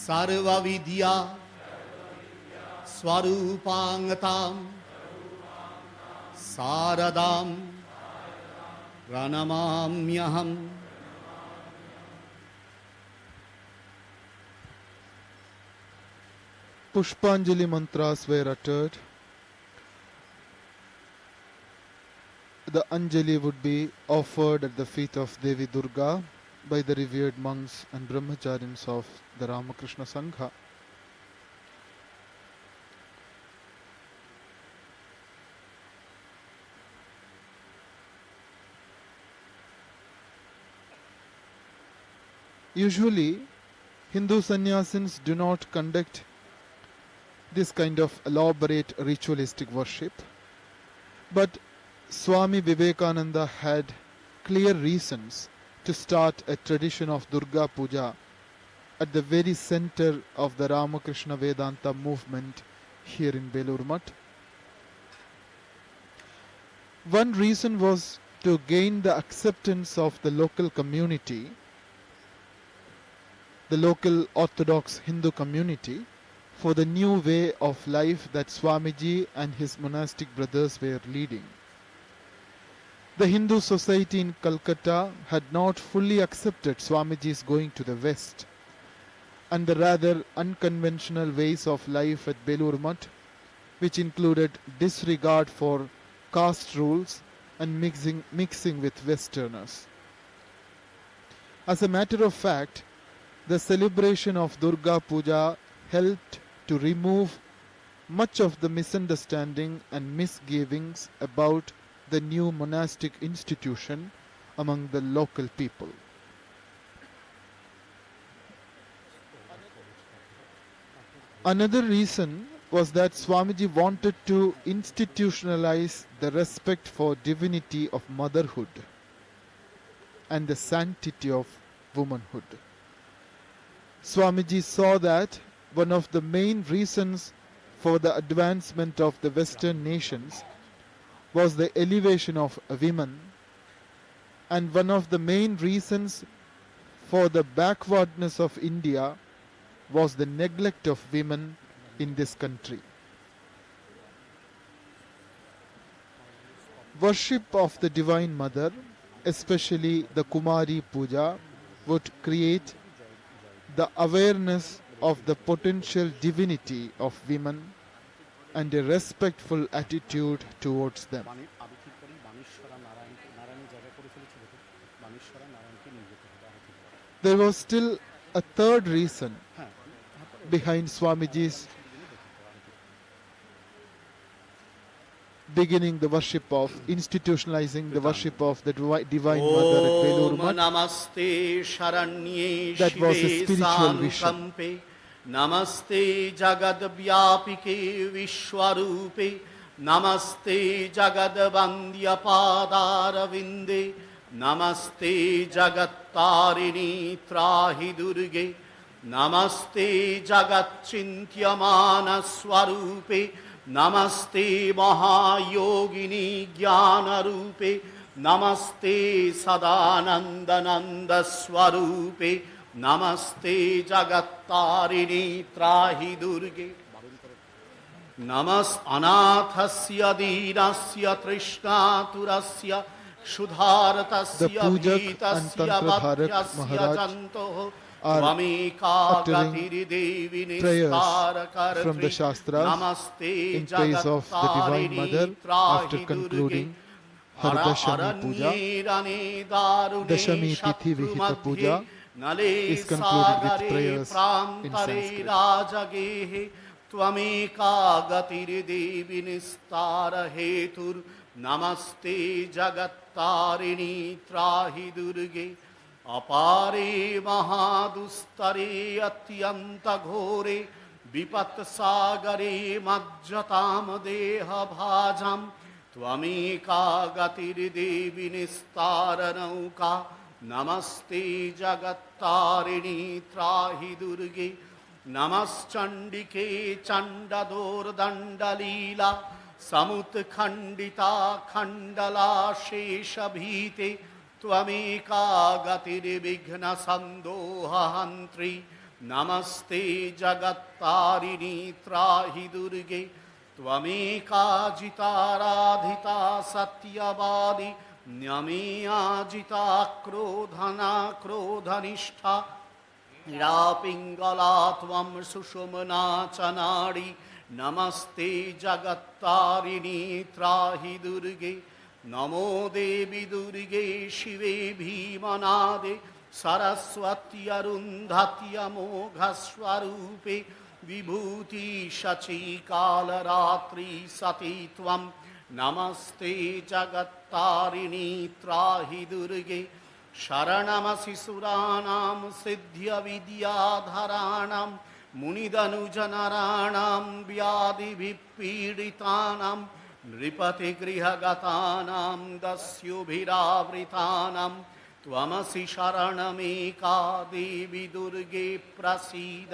सर्वविद्या स्वरूपांगतां शारदां प्रणमाम्यहम्। Pushpanjali mantras were uttered. The Anjali would be offered at the feet of Devi Durga by the revered monks and brahmacharyas of the Ramakrishna Sangha. Usually, Hindu sannyasins do not conduct this kind of elaborate ritualistic worship, but Swami Vivekananda had clear reasons to start a tradition of Durga Puja at the very center of the Ramakrishna Vedanta movement here in Belur Mutt. One reason was to gain the acceptance of the local community, the local Orthodox Hindu community, for the new way of life that Swamiji and his monastic brothers were leading. The Hindu society in Calcutta had not fully accepted Swamiji's going to the West, and the rather unconventional ways of life at Belur Mutt, which included disregard for caste rules and mixing with Westerners. As a matter of fact, the celebration of Durga Puja helped to remove much of the misunderstanding and misgivings about the new monastic institution among the local people. Another reason was that Swamiji wanted to institutionalize the respect for divinity of motherhood and the sanctity of womanhood. Swamiji saw that one of the main reasons for the advancement of the Western nations was the elevation of women, and one of the main reasons for the backwardness of India was the neglect of women in this country. Worship of the Divine Mother, especially the Kumari Puja, would create the awareness of the potential divinity of women and a respectful attitude towards them. There was still a third reason behind Swamiji's beginning the worship of, institutionalizing the worship of the Divine Mother at Belur Mutt. That was a spiritual vision. Namaste Jagad Vyapike Vishwarupe Namaste Jagad Vandya Padaravinde Namaste Jagat Tarini Trahi Durge Namaste Jagat Chintyamana Swarupe नमस्ते महायोगिनी ज्ञानरूपे नमस्ते सदानंद स्वरूपे नमस्ते जगत्तारिणी त्राहि दुर्गे नमस् अनाथस्य दीनस्य तृष्णातुरस्य क्षुधार्तस्य भीतस्य बध्यस्य जन्तोः त्वमेका गतिर्देवी from the Shastras in praise of the Divine Mother after concluding her Dashmi Puja. Dashmi Tithi Vihita Puja is concluded with prayers in Sanskrit. त्वमेका गतिर्देवी निस्तार हेतुर नमस्ते जगत्तारिणी त्राहि दुर्गे अपारे महादुस्तरे अत्यंत घोरे विपत्सागरे मज्जताम देह भाजम त्वमेका गतिर्देवी निस्तार नौका नमस्ते जगत्तारिणी त्राहि दुर्गे नमश्चंडिके चंडदोर्दंडलीला समुत्खंडिता खंडला शेषभीते त्वमेका गतिर्विघ्न संदोहहंत्री नमस्ते जगत्तारिणी त्राहि दुर्गे त्वमेका जिताराधिता सत्यवादी न्यमेया जिता क्रोधना क्रोधनिष्ठा निरापिंगला त्वं सुषुम्ना च नाडी नमस्ते जगत्तारिणी त्राहि दुर्गे नमो देवी दुर्गे शिवे भीमनादे सरस्वती अरुन्धत्यमोघस्वरूपे विभूति शची कालरात्रि सती त्वं नमस्ते जगत्तारिणी त्राहि दुर्गे शरणमसि सुराणां सिद्ध्य विद्याधराणां मुनिदनुजनराणां व्याधिभिपीडितानां नृपतिगृहगतानां दस्युभिरावृतानां त्वमसि शरणमेका देवी दुर्गे प्रसीद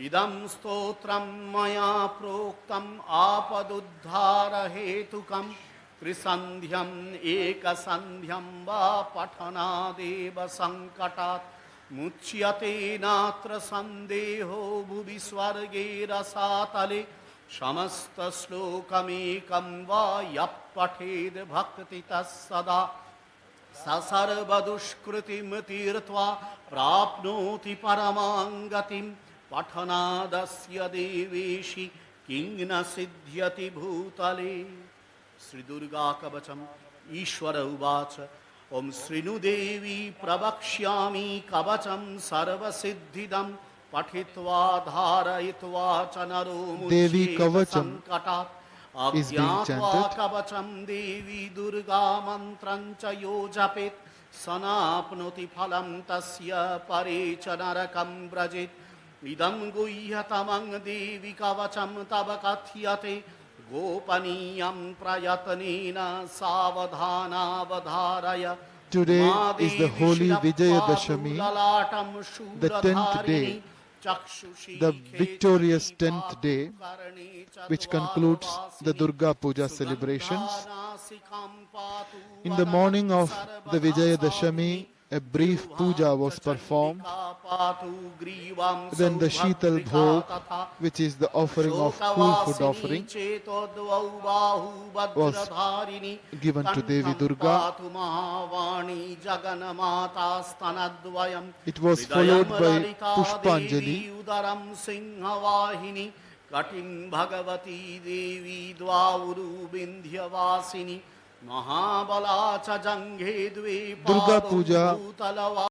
इदं स्तोत्रं मया प्रोक्तम् आपदुद्धारहेतुकम् त्रिसन्ध्यम् एकसन्ध्यं वा पठनादेव सङ्कटात् मुच्यते नात्र सन्देहो भुवि स्वर्गे रसातले समस्तश्लोकमेकं वा यः पठेद् भक्तितः सदा स सर्वदुष्कृतिं तीर्त्वा प्राप्नोति परमां गतिं पठनादस्य देवेशि किं न सिद्ध्यति भूतले श्री दुर्गा कवचम ईश्वर उवाच ओम श्रीनुदेवी प्रवक्ष्यामि कवचम सर्वसिद्धिदं पठित्वा धारयित्वा च नरो देवी कवचम संकटात् is being chanted. कवचम देवी दुर्गा मंत्रं च यो जपेत् सनाप्नोति फलं तस्य परे च नरकं व्रजेत् इदं गुह्यतमं देवी कवचम तव कथ्यते गोपनीयं प्रयत्नेन सावधानावधारय. Today is the holy Vijayadashami, the 10th day, the victorious 10th day, which concludes the Durga Puja celebrations. In the morning of the Vijayadashami, a brief puja was performed. Then the Sheetal Bhog, which is the offering of cool food offering, was given to Devi Durga. It was followed by Pushpanjali. Katim Bhagavati Devi Dvauru Vindhyavasini Mahabala cha janghe dve Durga Puja